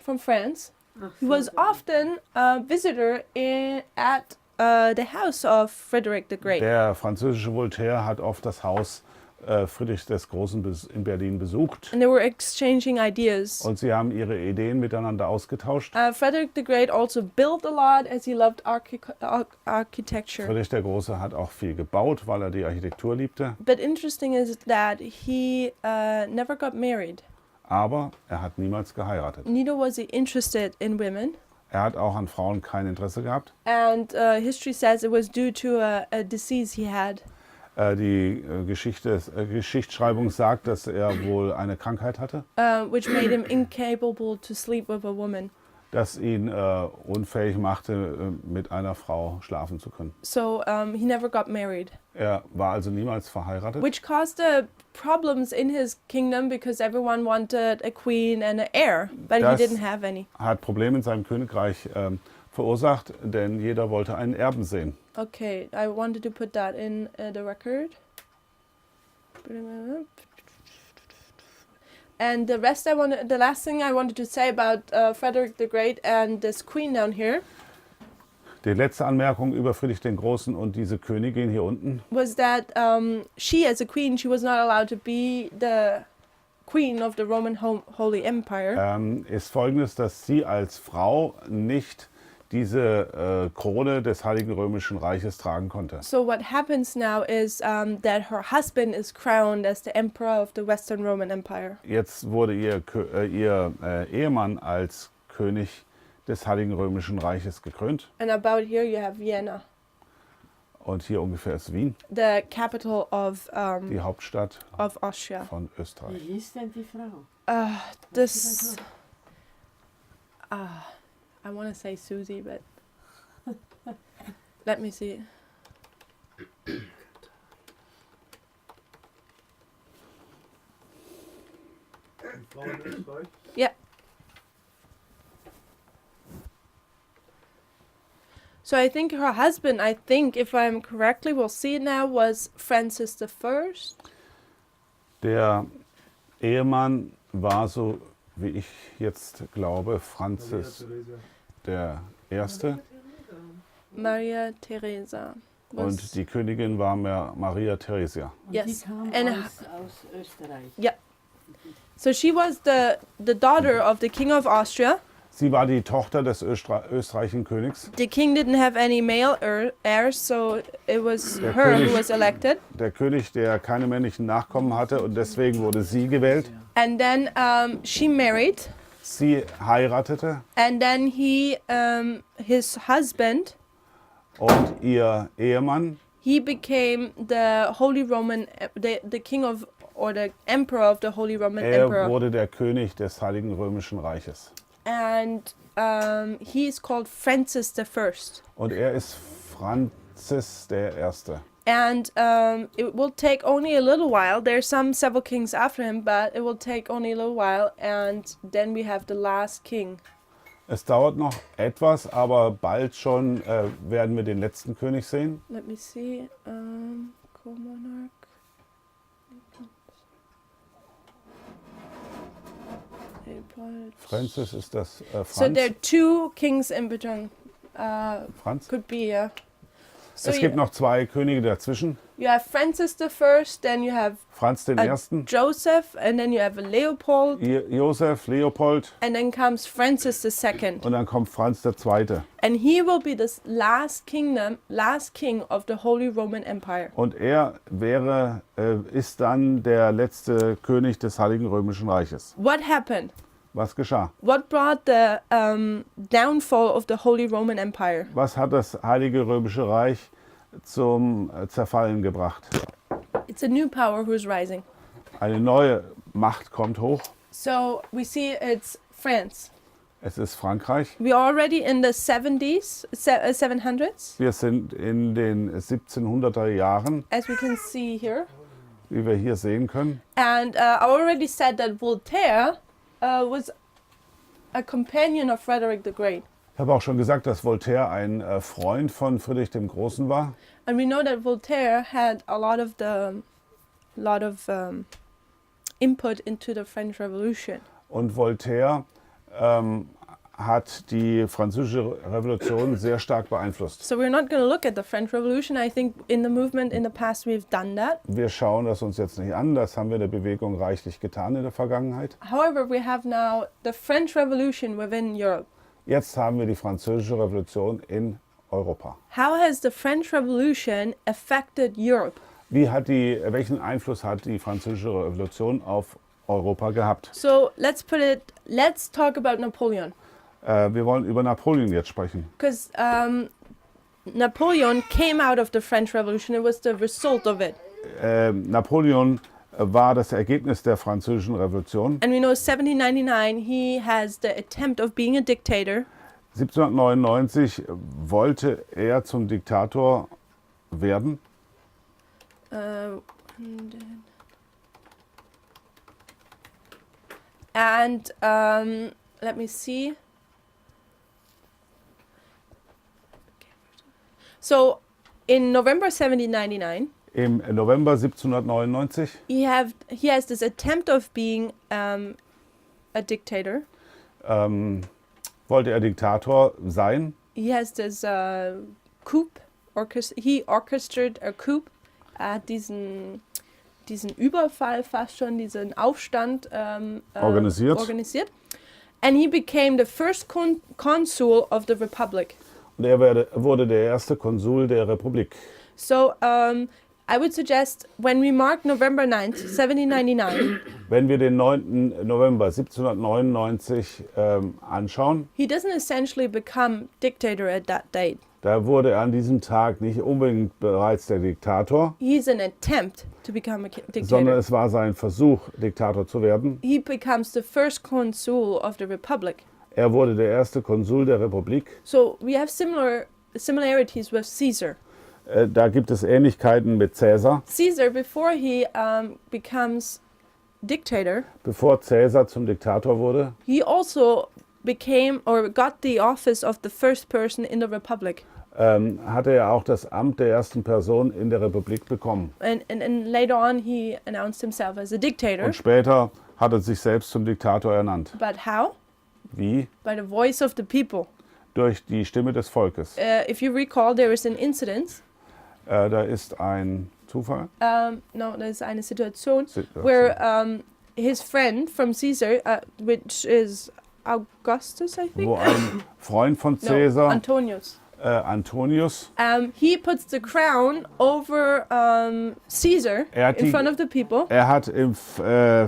from France, he was often a visitor at the house of Friedrich the Great. Der französische Voltaire hat oft das Haus Friedrich des Großen in Berlin besucht. And they were exchanging ideas. Und sie haben ihre Ideen miteinander ausgetauscht. Frederick the Great also built a lot as he loved architecture. Friedrich der Große hat auch viel gebaut, weil er die Architektur liebte. But interesting is that he never got married. Aber er hat niemals geheiratet. Neither was he interested in women. Er hat auch an Frauen kein Interesse gehabt. And history says it was due to a disease he had. Die Geschichtsschreibung sagt, dass er wohl eine Krankheit hatte, Which made him incapable to sleep with a woman. das ihn unfähig machte, mit einer Frau schlafen zu können. So he never got married. Er war also niemals verheiratet. Which caused problems in his kingdom because everyone wanted a queen and an heir, but Das he didn't have any. hat Probleme in seinem Königreich verursacht, denn jeder wollte einen Erben sehen. Okay, I wanted to put that in the record. And the last thing I wanted to say about Frederick the Great and this queen down here Die letzte Anmerkung über Friedrich den Großen und diese Königin hier unten was that she, as a queen, she was not allowed to be the queen of the Roman Holy Empire. ist folgendes, dass sie als Frau nicht diese Krone des Heiligen Römischen Reiches tragen konnte. So what happens now is that her husband is crowned as the emperor of the Western Roman Empire. Jetzt wurde ihr Ehemann als König des Heiligen Römischen Reiches gekrönt. And about here you have Vienna, Und hier ungefähr ist Wien, the capital of die Hauptstadt Austria. von Wie Österreich. hieß denn die Frau? This I want to say Susie, but let me see. Yeah. So I think her husband, if I'm correctly, we'll see it now, was Francis the First. Der Ehemann war, so wie ich jetzt glaube, Franzis der Erste Maria Theresa. Was- und die Königin war Maria Theresia. Und Yes. die kam And aus Österreich. So she was the daughter of the King of Austria. Sie war die Tochter des österreichischen Königs. The king didn't have any male heirs, so it was Der her König- who was elected. Der König, der keine männlichen Nachkommen hatte und deswegen wurde sie gewählt. And then she married, Sie heiratete and then his husband, und ihr Ehemann he became the Holy Roman, the king of, or the emperor of the Holy Roman er Emperor. wurde der König des Heiligen Römischen Reiches. And he is called Francis the First. Und er ist Franzis der Erste. And it will take only a little while. There's several kings after him, but it will take only a little while, and then we have the last king. Es dauert noch etwas, aber bald schon werden wir den letzten König sehen. Let me see. Co-monarch. Franzis ist das So there are Franz. two kings in between. Franz. Could be, yeah. So Es gibt noch zwei Könige dazwischen. you have Francis the First, then you have Franz den Ersten, Joseph, and then you have Leopold, Josef, Leopold and then comes Francis the Second. und dann kommt Franz der Zweite. And he will be the last king of the Holy Roman Empire. Und er ist dann der letzte König des Heiligen Römischen Reiches. What happened? Was geschah? What brought the downfall of the Holy Roman Empire? Was hat das Heilige Römische Reich zum Zerfallen gebracht? It's a new power who's rising. Eine neue Macht kommt hoch. So we see it's France. Es ist Frankreich. We are already in the 700s, Wir sind in den 1700er Jahren, as we can see here. wie wir hier sehen können. And I already said that Voltaire was a companion of Frederick the Great. Ich habe auch schon gesagt, dass Voltaire ein Freund von Friedrich dem Großen war. And we know that Voltaire had a lot of input into the French Revolution. Und Voltaire hat die französische Revolution sehr stark beeinflusst. So we're not going to look at the French Revolution. I think in the movement in the past we've done that. Wir schauen das uns jetzt nicht an, das haben wir in der Bewegung reichlich getan in der Vergangenheit. However, we have now the French Revolution within Europe. Jetzt haben wir die französische Revolution in Europa. How has the French Revolution affected Europe? Welchen Einfluss hat die französische Revolution auf Europa gehabt. So let's talk about Napoleon. Wir wollen über Napoleon jetzt sprechen. Because Napoleon came out of the French Revolution. It was the result of it. Napoleon war das Ergebnis der Französischen Revolution. And we know 1799 he has the attempt of being a dictator. 1799 wollte er zum Diktator werden. And let me see. So in November 1799, Im November 1799 he has this attempt of being a dictator. wollte er Diktator sein. He has this coup. He orchestrated a coup. Er hat diesen Überfall fast schon, diesen Aufstand organisiert. And he became the first consul of the Republic. Und er wurde der erste Konsul der Republik. So I would suggest when we mark November 9th, 1799, Wenn wir den 9. November 1799 anschauen, he doesn't essentially become dictator at that date. da wurde er an diesem Tag nicht unbedingt bereits der Diktator, He's an attempt to become a sondern dictator. es war sein Versuch, Diktator zu werden. He becomes the first consul of the Republic. Er wurde der erste Konsul der Republik. So we have similarities with Caesar. Da gibt es Ähnlichkeiten mit Cäsar. Caesar, before he becomes dictator, Bevor Cäsar zum Diktator wurde, he also became or got the office of the first person in the Republic. hatte er auch das Amt der ersten Person in der Republik bekommen. And later on, he announced himself as a dictator. Und später hat er sich selbst zum Diktator ernannt. But how? Wie? By the voice of the people. Durch die Stimme des Volkes. If you recall, there is an incident. Da ist ein Zufall. No, there's eine Situation where his friend from Caesar, which is Augustus, I think. Wo ein Freund von No, Cäsar, Antonius. Antonius, He puts the crown over Caesar in front of the people. er hat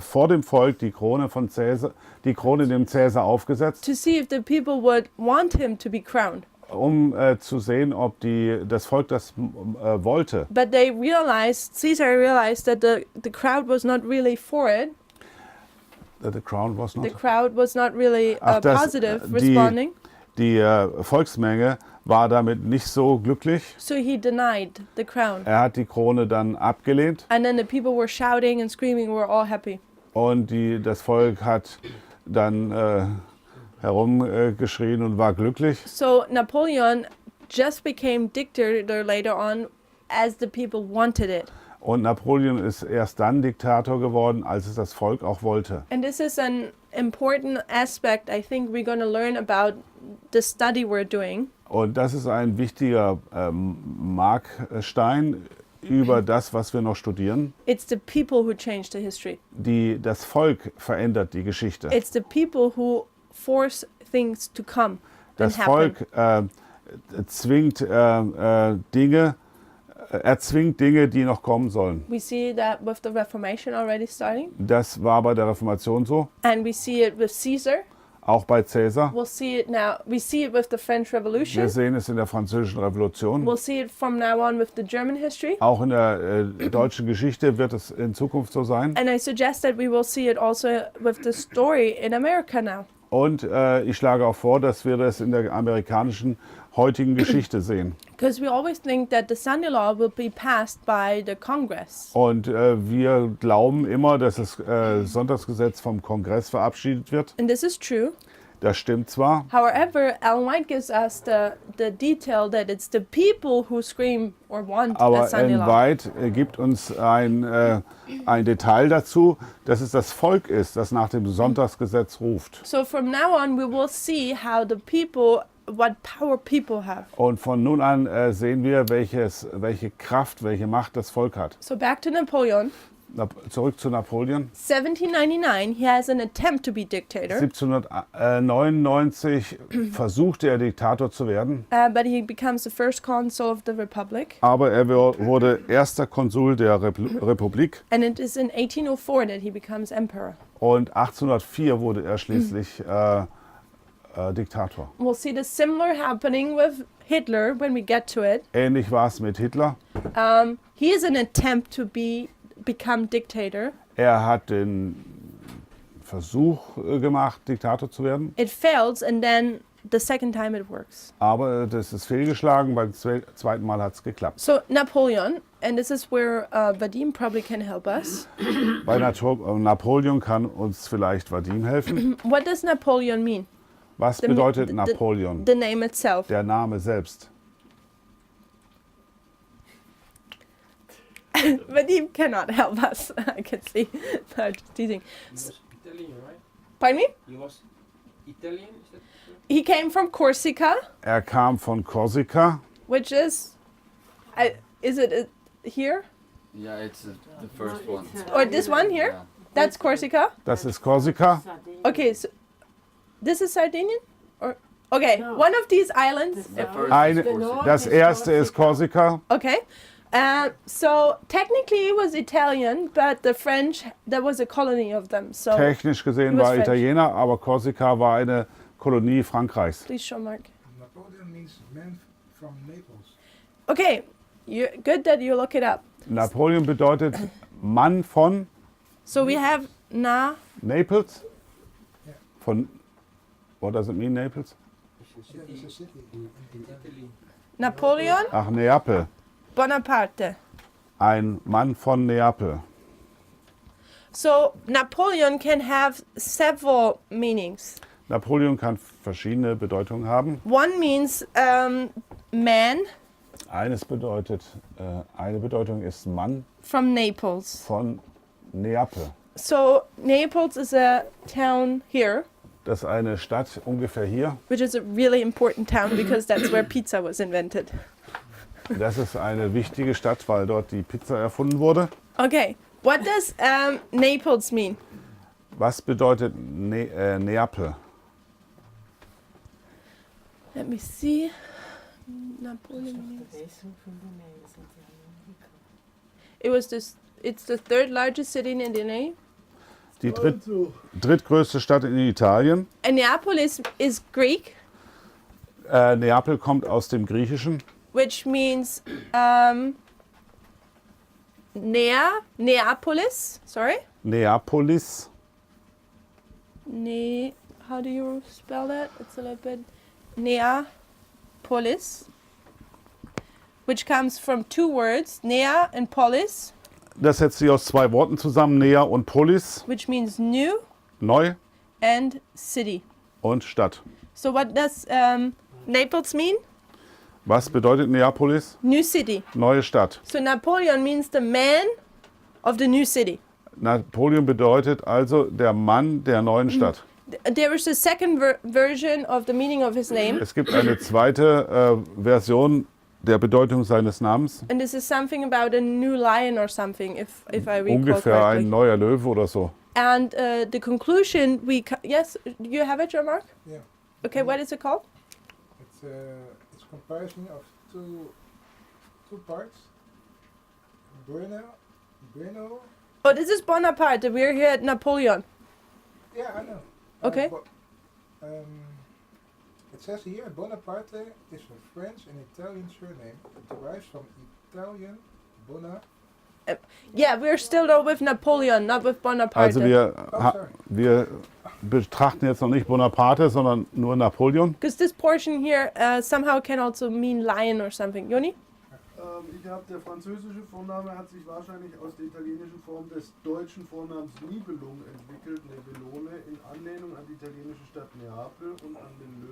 vor dem Volk die Krone von Cäsar, die Krone dem Cäsar aufgesetzt, To see if the people would want him to be crowned. um zu sehen, ob das Volk das wollte. But Caesar realized that the crowd was not really for it. The crown was not. The crowd was not really positive responding. Die Volksmenge war damit nicht so glücklich. So he denied the crown. Er hat die Krone dann abgelehnt And then the people were shouting and screaming, we're all happy. und das Volk hat dann herumgeschrien und war glücklich. So Napoleon just became dictator later on as the people wanted it. Und Napoleon ist erst dann Diktator geworden, als es das Volk auch wollte. And this is an important aspect I think we're going to learn about the study we're doing. Und das ist ein wichtiger Markstein über das, was wir noch studieren. It's the people who change the history. Das Volk verändert die Geschichte. It's the people who force things to come Das and happen. Volk zwingt Dinge, erzwingt Dinge, die noch kommen sollen. We see that with the Reformation already starting. Das war bei der Reformation so, And we see it with Caesar. auch bei Cäsar. We'll see it now. We see it with the French Revolution. Wir sehen es in der Französischen Revolution. We'll see it from now on with the German history. Auch in der deutschen Geschichte wird es in Zukunft so sein. And I suggest that we will see it also with the story in America now. Und ich schlage auch vor, dass wir das in der amerikanischen heutigen Geschichte sehen. Because we always think that the Sunday law will be passed by the Congress. Und wir glauben immer, dass das Sonntagsgesetz vom Kongress verabschiedet wird. And this is true. Das stimmt zwar, However, Ellen White gives us the detail that it's the people who scream or want a aber Sunday Ellen law. White gibt uns ein Detail dazu, dass es das Volk ist, das nach dem Sonntagsgesetz ruft. So from now on, we will see how the people, what power people have. Und von nun an sehen wir, welche Kraft, welche Macht das Volk hat. So back to Napoleon. Zurück zu Napoleon. 1799, he has an attempt to be dictator, 1799 versuchte er Diktator zu werden, but he becomes the first consul of the republic. aber er wurde erster Konsul der Republik And it is in 1804 that he becomes emperor. und 1804 wurde er schließlich Diktator. We'll see the similar happening with Hitler when we get to it. Ähnlich war es mit Hitler. He is an attempt to become dictator. Er hat den Versuch gemacht, Diktator zu werden, It fails, and then the second time it works. aber das ist fehlgeschlagen. Beim zweiten Mal hat es geklappt. So Napoleon, and this is where Vadim probably can help us. Bei Napoleon kann uns vielleicht Vadim helfen. What does Napoleon mean? Was The- bedeutet the- Napoleon? The name itself. Der Name selbst. Vadim cannot help us. I can see. No, just teasing. He was Italian, right? Pardon me? He was Italian, is that true? He came from Corsica, Er kam von Korsika. which is, is it here? Yeah, it's the first one. Or this one here? Yeah. That's Corsica. Das ist Korsika. Okay, so this is Sardinian, or okay, No. one of these islands. The first Eine, is Corsica. das erste ist Korsika. Okay, so technically it was Italian, but the French, there was a colony of them. So Technisch gesehen He was war French. Italiener, aber Korsika war eine Kolonie Frankreichs. please show Mark. Napoleon means man from Naples. Okay, good that you look it up. Napoleon bedeutet Mann von So we have Naples. Yeah. Von, what does it mean, Naples? It's a Yeah, city it's a city. in Italy. Napoleon Ach, Neapel. Bonaparte. Ein Mann von Neapel. So Napoleon can have several meanings. Napoleon kann verschiedene Bedeutungen haben. One means man Eine Bedeutung ist Mann from Naples. von Neapel. So Naples is a town here, Das ist eine Stadt ungefähr hier. which is a really important town because that's where pizza was invented. Das ist eine wichtige Stadt, weil dort die Pizza erfunden wurde. Okay, what does Naples mean? Was bedeutet Neapel? Let me see. Napoleon means. It's the third largest city in Italy. Die drittgrößte Stadt in Italien. And Neapolis is Greek, Neapel kommt aus dem Griechischen. which means Neapolis. Sorry. Neapolis. How do you spell that? It's a little bit Neapolis, which comes from two words, Nea and Polis, Das setzt sich aus zwei Worten zusammen, Nea und Polis, which means new neu and city. und Stadt. So what does Naples mean? Was bedeutet Neapolis? New city. Neue Stadt. So Napoleon means the man of the new city. Napoleon bedeutet also der Mann der neuen Stadt. There is a second version of the meaning of his name, Es gibt eine zweite Version der Bedeutung seines Namens. and this is something about a new lion or something, if I recall Ungefähr ein correctly. neuer Löwe oder so. And the conclusion yes, you have it, Jean-Marc? Yeah. Okay, what is it called? It's comparison of two parts. Bueno. Oh, this is Bonaparte. We're here at Napoleon. Yeah, I know. Okay. It says here Bonaparte is a French and Italian surname. It derives from Italian bona. Yeah, we're still though with Napoleon, not with Bonaparte. Also wir betrachten jetzt noch nicht Bonaparte, sondern nur Napoleon. Because this portion here somehow can also mean lion or something. Joni? Ich glaube, der französische Vorname hat sich wahrscheinlich aus der italienischen Form des deutschen Vornamens Nibelung entwickelt, Nebelone, in Anlehnung an die italienische Stadt Neapel und an den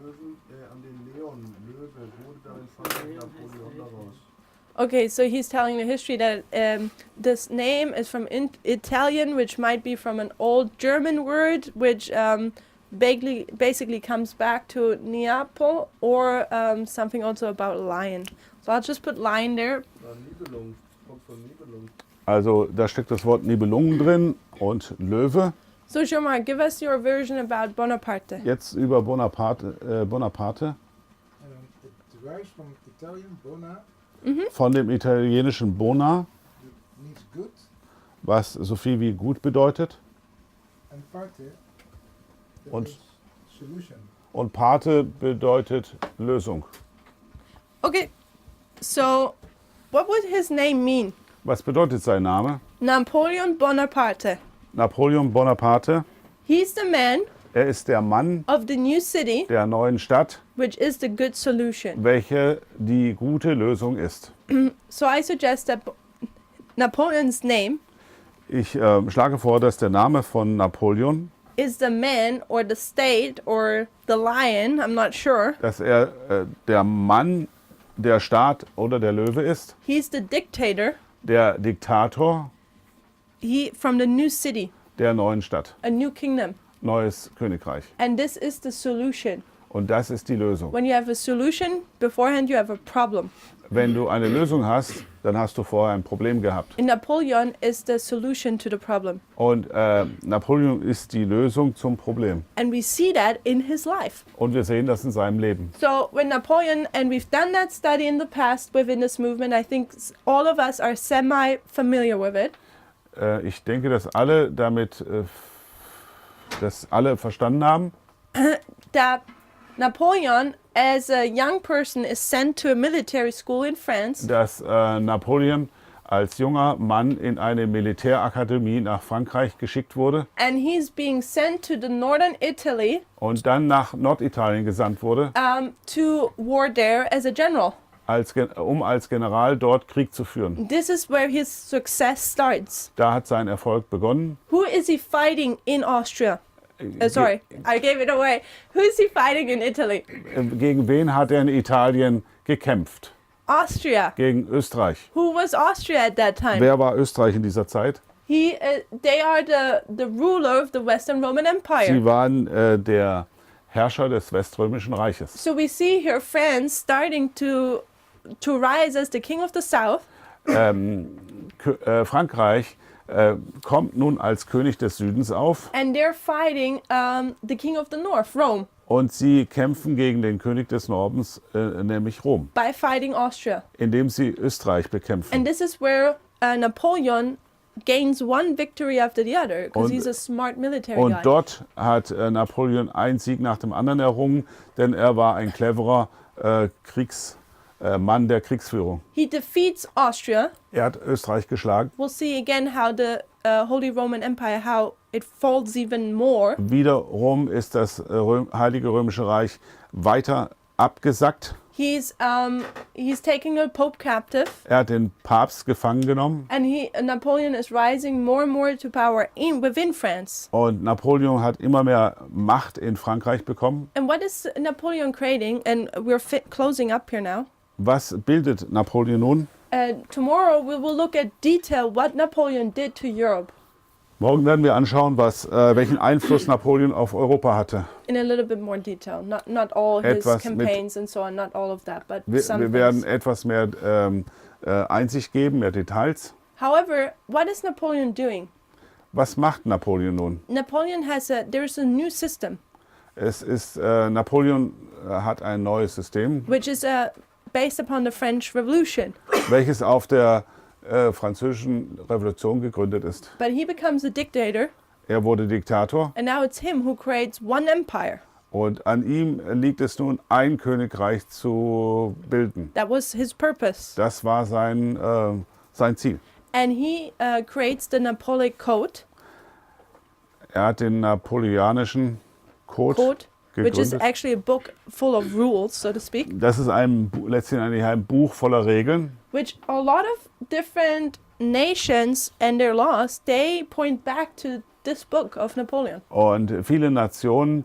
Leon, Löwe, wurde darin von Napoleon daraus. Okay, so he's telling the history that this name is from Italian, which might be from an old German word, which basically comes back to Neapel, or something also about lion. So I'll just put lion there. Nibelung, kommt von Nibelung. Also da steckt das Wort Nibelungen drin und Löwe. So Jean-Marc, give us your version about Bonaparte. Jetzt über Bonaparte. It derives from Italian bona, Von dem italienischen Bona, means good, was so viel wie gut bedeutet. and parte, that Und- means solution. Und Pate bedeutet Lösung. Okay, so what would his name mean? Was bedeutet sein Name? Napoleon Bonaparte. Napoleon Bonaparte. He's the man Er ist der Mann of the new city, der neuen Stadt, which is the good solution. welche die gute Lösung ist. So I suggest that Napoleon's name Ich schlage vor, dass der Name von Napoleon, is the man or the state or the lion, I'm not sure. dass er der Mann, der Staat oder der Löwe ist, He's the dictator, der Diktator he from the new city, der neuen Stadt, a new kingdom. neues Königreich. And this is the solution. Und das ist die Lösung. When you have a solution, beforehand you have a problem. Wenn du eine Lösung hast, dann hast du vorher ein Problem gehabt. And Napoleon is the solution to the problem. Und Napoleon ist die Lösung zum Problem. And we see that in his life. Und wir sehen das in seinem Leben. So when Napoleon, and we've done that study in the past within this movement, I think all of us are semi-familiar with it. Ich denke, dass alle das alle verstanden haben, That Napoleon, as a young person, is sent to a military school in France. dass Napoleon als junger Mann in eine Militärakademie nach Frankreich geschickt wurde And he's being sent to the northern Italy und dann nach Norditalien gesandt wurde, to war there as a general. um als General dort Krieg zu führen. This is where his success starts. Da hat sein Erfolg begonnen. Who is he fighting in Austria? Sorry, I gave it away. Who is he fighting in Italy? Gegen wen hat er in Italien gekämpft? Austria. Gegen Österreich. Who was Austria at that time? Wer war Österreich in dieser Zeit? They are the ruler of the Western Roman Empire. Sie waren der Herrscher des Weströmischen Reiches. So we see here France starting to rise as the king of the south. Frankreich kommt nun als König des Südens auf And they're fighting the king of the north, Rome, und sie kämpfen gegen den König des Nordens, nämlich Rom, by fighting Austria. indem sie Österreich bekämpfen. And this is where Napoleon gains one victory after the other, because Und- he's a smart military Und guy. dort hat Napoleon einen Sieg nach dem anderen errungen, denn er war ein cleverer Mann der Kriegsführung. He defeats Austria. Er hat Österreich geschlagen. We'll see again how the Holy Roman Empire, how it falls even more. Wiederum ist das Heilige Römische Reich weiter abgesackt. He's taking the Pope captive, Er hat den Papst gefangen genommen and Napoleon is rising more and more to power within France. und Napoleon hat immer mehr Macht in Frankreich bekommen. And what is Napoleon creating? And we're closing up here now. Was bildet Napoleon nun? Tomorrow we will look at detail what Napoleon did to Europe Morgen werden wir anschauen, welchen Einfluss Napoleon auf Europa hatte. in a little bit more detail. Not all his Etwas mit- campaigns and so on, not all of that, but some Wir werden things. etwas mehr Einsicht geben, mehr Details. However, what is Napoleon doing? Was macht Napoleon nun? Napoleon there's a new system, Napoleon hat ein neues System, which is based upon the French Revolution. welches auf der französischen Revolution gegründet ist. But he becomes a dictator, Er wurde Diktator and now it's him who creates one empire. und an ihm liegt es nun, ein Königreich zu bilden. That was his purpose. Das war sein Ziel. And he creates the Napoleonic Code, Er hat den napoleonischen Code which is gegründet. actually a book full of rules, so to speak, Das ist letztendlich ein Buch voller Regeln, which a lot of different nations and their laws, they point back to this book of Napoleon. und viele Nationen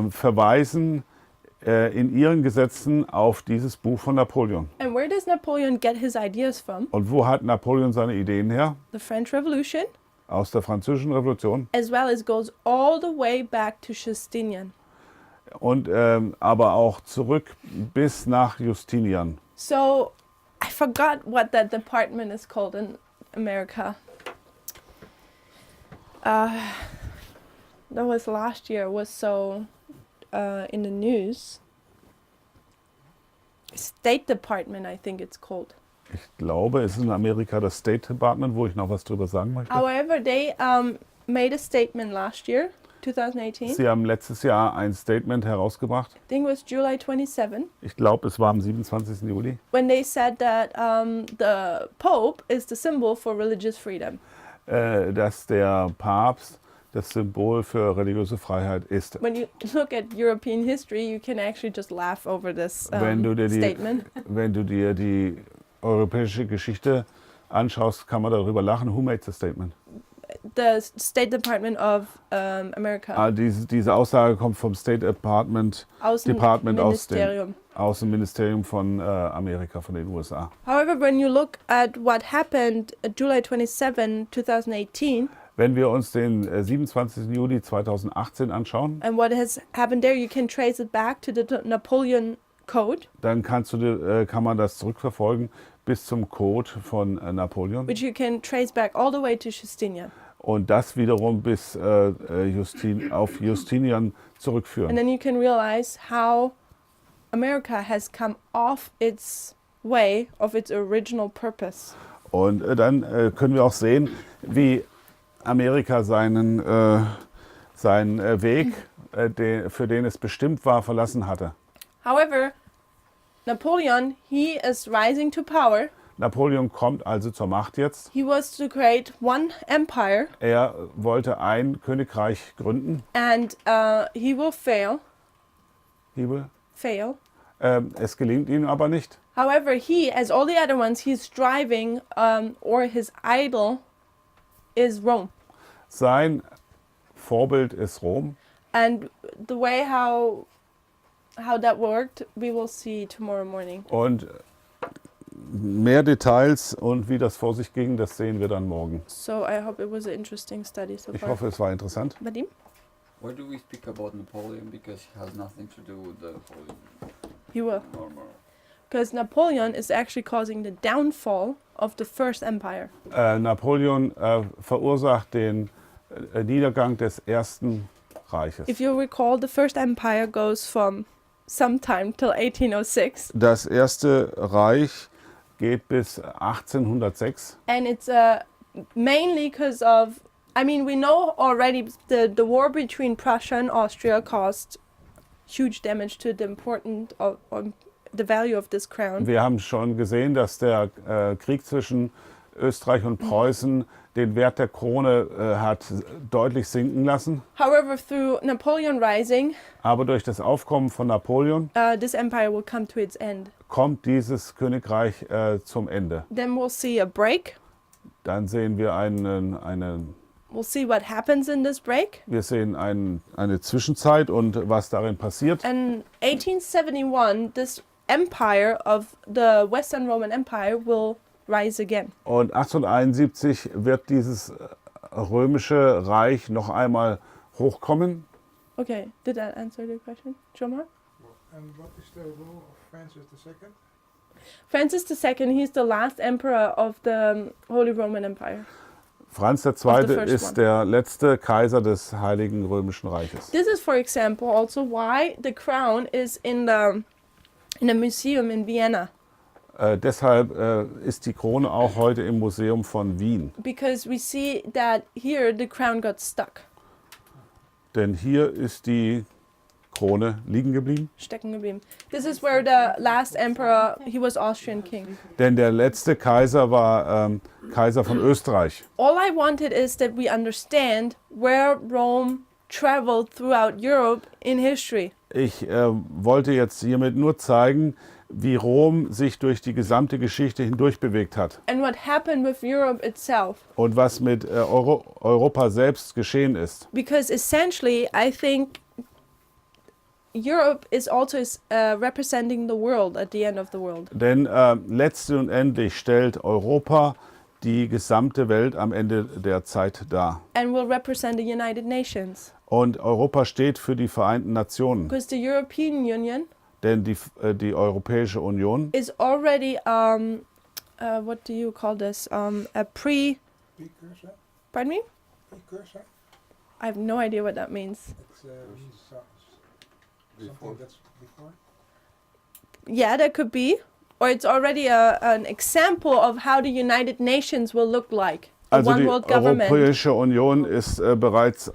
verweisen in ihren Gesetzen auf dieses Buch von Napoleon. And where does Napoleon get his ideas from? Und wo hat Napoleon seine Ideen her? The French Revolution, Aus der Französischen Revolution as well as goes all the way back to Justinian. und aber auch zurück bis nach Justinian. So I forgot what that department is called, and America. That was last year. Was so in the news. State Department, I think it's called. Ich glaube, es ist in Amerika das State Department, wo ich noch was drüber sagen möchte. However, they made a statement last year, 2018. Sie haben letztes Jahr ein Statement herausgebracht. I think it was July 27, Ich glaube, es war am 27. Juli. when they said that the Pope is the symbol for religious freedom. Dass der Papst das Symbol für religiöse Freiheit ist. When you look at European history, you can actually just laugh over this Wenn du statement. Wenn du dir die europäische Geschichte anschaust, kann man darüber lachen. Who made the statement? The State Department of America. Diese Aussage kommt vom State Department aus dem Außenministerium. Außenministerium von Amerika, von den USA. However, when you look at what happened July 27, 2018, Wenn wir uns den 27. Juli 2018 anschauen, and what has happened there, you can trace it back to the Napoleon Code, dann kann man das zurückverfolgen bis zum Code von Napoleon. which you can trace back all the way to Justinian. Und das wiederum bis auf Justinian And zurückführen. then you can realize how America has come off its way of its original purpose. Und dann können wir auch sehen, wie Amerika seinen Weg, für den es bestimmt war, verlassen hatte. However, Napoleon, he is rising to power. Napoleon kommt also zur Macht jetzt. He was to create one empire, Er wollte ein Königreich gründen. and he will fail. Es gelingt ihm aber nicht. However, he, as all the other ones, he's striving, or his idol is Rome. Sein Vorbild ist Rom. And the way how that worked, we will see tomorrow morning. Und mehr Details und wie das vor sich ging, das sehen wir dann morgen. So I hope it was an interesting study so Ich far. hoffe, es war interessant. Vadim? Why do we speak about Napoleon? Because he has nothing to do with the Holy He will. Normal. Because Napoleon is actually causing the downfall of the first empire. Napoleon verursacht den Niedergang des Ersten Reiches. If you recall, the first empire goes from sometime till 1806. Das Erste Reich geht bis 1806. And it's mainly because of, I mean, we know already the war between Prussia and Austria caused huge damage to the the value of this crown. Wir haben schon gesehen, dass der Krieg zwischen Österreich und Preußen den Wert der Krone hat deutlich sinken lassen. However, through Napoleon rising, Aber durch das Aufkommen von Napoleon this empire will come to its end. kommt dieses Königreich zum Ende. Then we'll see a break. Dann sehen wir We'll see what happens in this break. wir sehen eine Zwischenzeit und was darin passiert. And 1871, this empire of the Western Roman Empire will rise again. Und 1871 wird dieses römische Reich noch einmal hochkommen. Okay, did that answer the question, Jomar? And what is the rule of Francis II? Francis II, he's the last emperor of the Holy Roman Empire. Franz II. first ist one. der letzte Kaiser des Heiligen Römischen Reiches. This is, for example, also why the crown is in the museum in Vienna. Deshalb ist die Krone auch heute im Museum von Wien. Because we see that here the crown got stuck. Denn hier ist die Krone liegen geblieben. Stecken geblieben. This is where the last emperor, he was Austrian king. Denn der letzte Kaiser war Kaiser von Österreich. All I wanted is that we understand where Rome traveled throughout Europe in history. Ich wollte jetzt hiermit nur zeigen, wie Rom sich durch die gesamte Geschichte hindurch bewegt hat. And what happened with Europe itself. Und was mit Europa selbst geschehen ist. Because essentially, I think Europe is also representing the world at the end of the world. Denn letztlich und endlich stellt Europa die gesamte Welt am Ende der Zeit dar. And will represent the United Nations. Und Europa steht für die Vereinten Nationen. Because the European Union Denn die Europäische Union is already what do you call this? A Precursor? pardon me? Precursor? I have no idea what that means. It means Before. something that's before. Yeah, that could be. Or it's already an example of how the United Nations will look like. A Also one die world government. Europäische Union ist bereits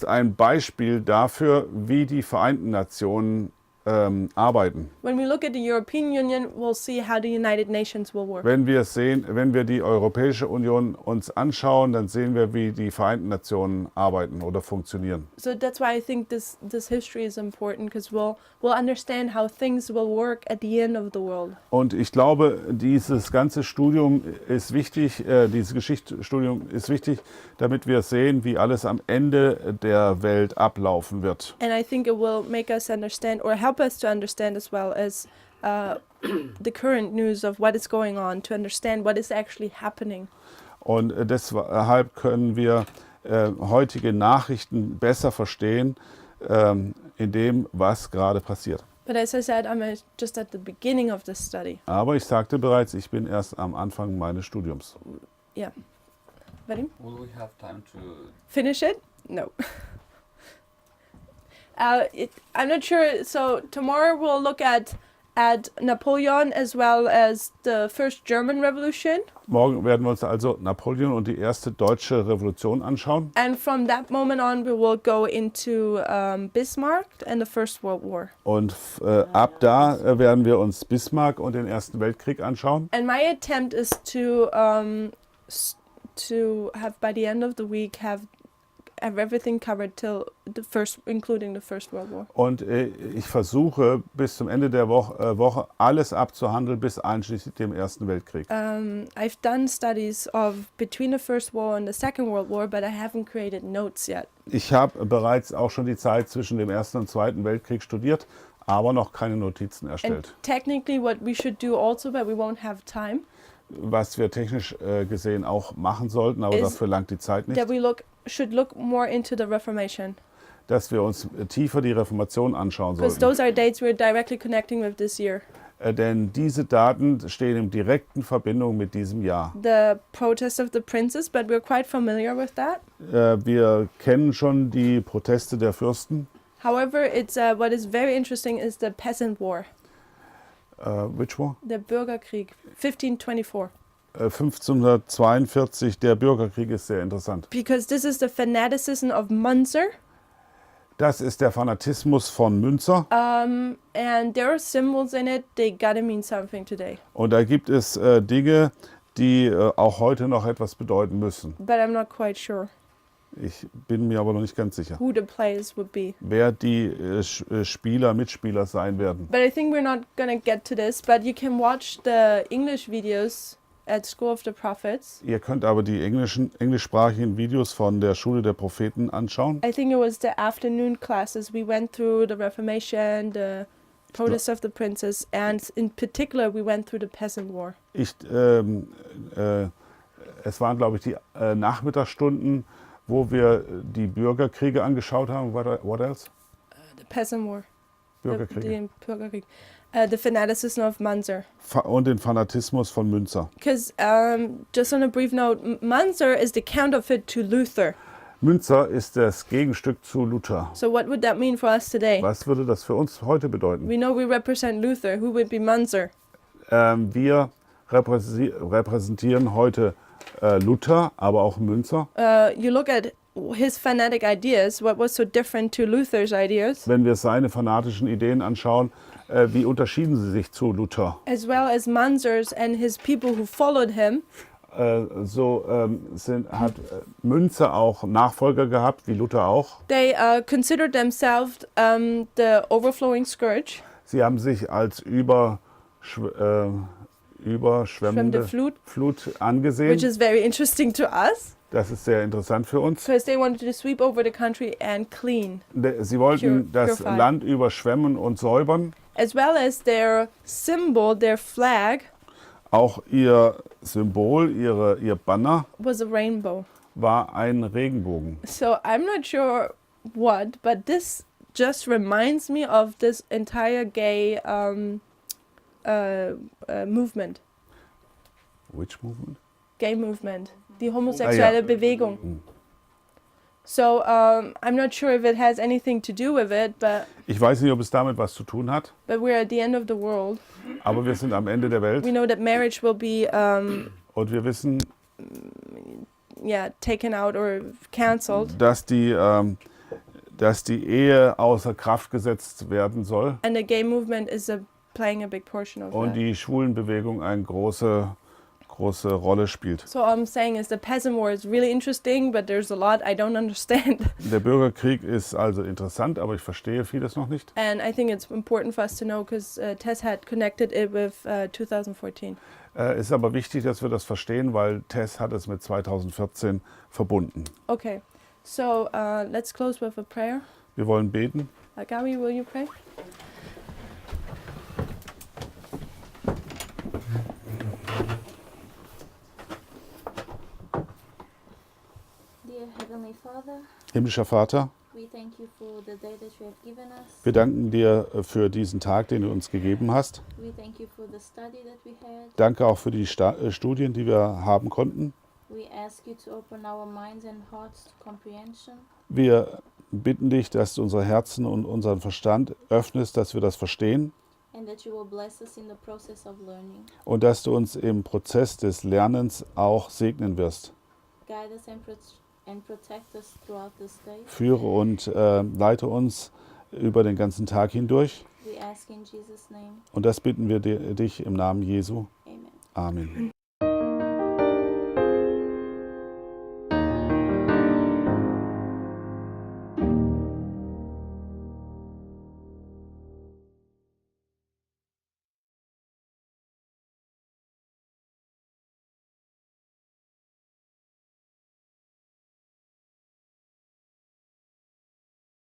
ein Beispiel dafür, wie die Vereinten Nationen arbeiten. When we look at the European Union, we'll see how the United Nations will work. Wenn wir die Europäische Union uns anschauen, dann sehen wir, wie die Vereinten Nationen arbeiten oder funktionieren. So that's why I think this history is important, because we'll understand how things will work at the end of the world. Und ich glaube, dieses ganze Studium ist wichtig, dieses Geschichtsstudium ist wichtig, damit wir sehen, wie alles am Ende der Welt ablaufen wird. And I think it will make us understand, or help us to understand as well as the current news of what is going on, to understand what is actually happening. Und deshalb können wir heutige Nachrichten besser verstehen, in dem, was gerade passiert. But as I said, I'm just at the beginning of this study. Aber ich sagte bereits, ich bin erst am Anfang meines Studiums. Ready? Will we have time to? Finish it? No. I'm not sure. So tomorrow we'll look at Napoleon as well as the first German Revolution. Morgen werden wir uns also Napoleon und die erste deutsche Revolution anschauen. And from that moment on, we will go into Bismarck and the First World War. Und ab da werden wir uns Bismarck und den Ersten Weltkrieg anschauen. And my attempt is to have by the end of the week have everything covered till including the First World War. Und ich versuche bis zum Ende der Woche alles abzuhandeln, bis einschließlich dem Ersten Weltkrieg. I've done studies of between the First War and the Second World War, but I haven't created notes yet. Ich habe bereits auch schon die Zeit zwischen dem Ersten und Zweiten Weltkrieg studiert, aber noch keine Notizen erstellt. And technically what we should do also, but we won't have time, Was wir technisch gesehen auch machen sollten, aber Is dafür langt die Zeit nicht, that we should look more into the Reformation, dass wir uns tiefer die Reformation anschauen because sollten. those are dates we're directly connecting with this year. Denn diese Daten stehen in direkten Verbindung mit diesem Jahr. The protest of the princes, but we're quite familiar with that. Wir kennen schon die Proteste der Fürsten. However, it's what is very interesting is the peasant war, Which war? the Bürgerkrieg, 1524. 1542, der Bürgerkrieg ist sehr interessant. Because this is the fanaticism of Munzer, Das ist der Fanatismus von Münzer. and there are symbols in it. They gotta mean something today. Und da gibt es Dinge, die auch heute noch etwas bedeuten müssen. But I'm not quite sure Ich bin mir aber noch nicht ganz sicher, who the players would be. wer die Mitspieler sein werden. But I think we're not gonna get to this. But you can watch the English videos at School of the Prophets. Ihr könnt aber die englischsprachigen Videos von der Schule der Propheten anschauen. I think it was the afternoon classes. We went through the Reformation, the protest of the princes, and in particular we went through the peasant war. Es waren, glaube ich, die Nachmittagsstunden, wo wir die Bürgerkriege angeschaut haben. What else? The peasant war. Bürgerkriege. The Bürgerkrieg. The fanaticism of Munzer. Und den Fanatismus von Münzer. Because, just on a brief note, Munzer is the counterfeit to Luther. Münzer ist das Gegenstück zu Luther. So what would that mean for us today? Was würde das für uns heute bedeuten? We know we represent Luther. Who would be Munzer? Wir repräsentieren heute Luther, aber auch Münzer. You look at his fanatic ideas. What was so different to Luther's ideas? Wenn wir seine fanatischen Ideen anschauen, wie unterschieden sie sich zu Luther? As well as Munzer's and his people who followed him. Hat Münzer auch Nachfolger gehabt, wie Luther auch. They considered themselves the overflowing scourge. Sie haben sich als überschwemmende Flut angesehen. Which is very interesting to us. Das ist sehr interessant für uns. Because they wanted to sweep over the country and clean. Sie wollten das purify. Land überschwemmen und säubern. As well as their symbol, their flag, Auch ihr Symbol, ihr Banner was a rainbow. war ein Regenbogen. So I'm not sure what, but this just reminds me of this entire gay movement. Which movement? Gay movement, die homosexuelle Bewegung. Hm. So I'm not sure if it has anything to do with it, Ich weiß nicht, ob es damit was zu tun hat, but we're at the end of the world. aber wir sind am Ende der We Welt know that marriage will be und wir wissen, taken out or cancelled, dass die Ehe außer Kraft gesetzt werden soll and the gay movement is playing a big portion of und that. die Schwulenbewegung eine große Rolle spielt. So all I'm saying is the peasant war is really interesting, but there's a lot I don't understand. Der Bürgerkrieg ist also interessant, aber ich verstehe vieles noch nicht. And I think it's important for us to know because Tess had connected it with 2014. Es ist aber wichtig, dass wir das verstehen, weil Tess hat es mit 2014 verbunden. Okay, so let's close with a prayer. Wir wollen beten. Gabi, will you pray? Dear Heavenly Father, Himmlischer Vater, we thank you for the day that you have given us. wir danken dir für diesen Tag, den du uns gegeben hast. We thank you for the study that we had. Danke auch für die Studien, die wir haben konnten. We ask you to open our minds and hearts to comprehension. Wir bitten dich, dass du unsere Herzen und unseren Verstand öffnest, dass wir das verstehen And that you will bless us in the process of learning. und dass du uns im Prozess des Lernens auch segnen wirst. Guide us and protect us throughout this day. Führe und leite uns über den ganzen Tag hindurch. We ask in Jesus' name. Und das bitten wir dich im Namen Jesu. Amen. Amen.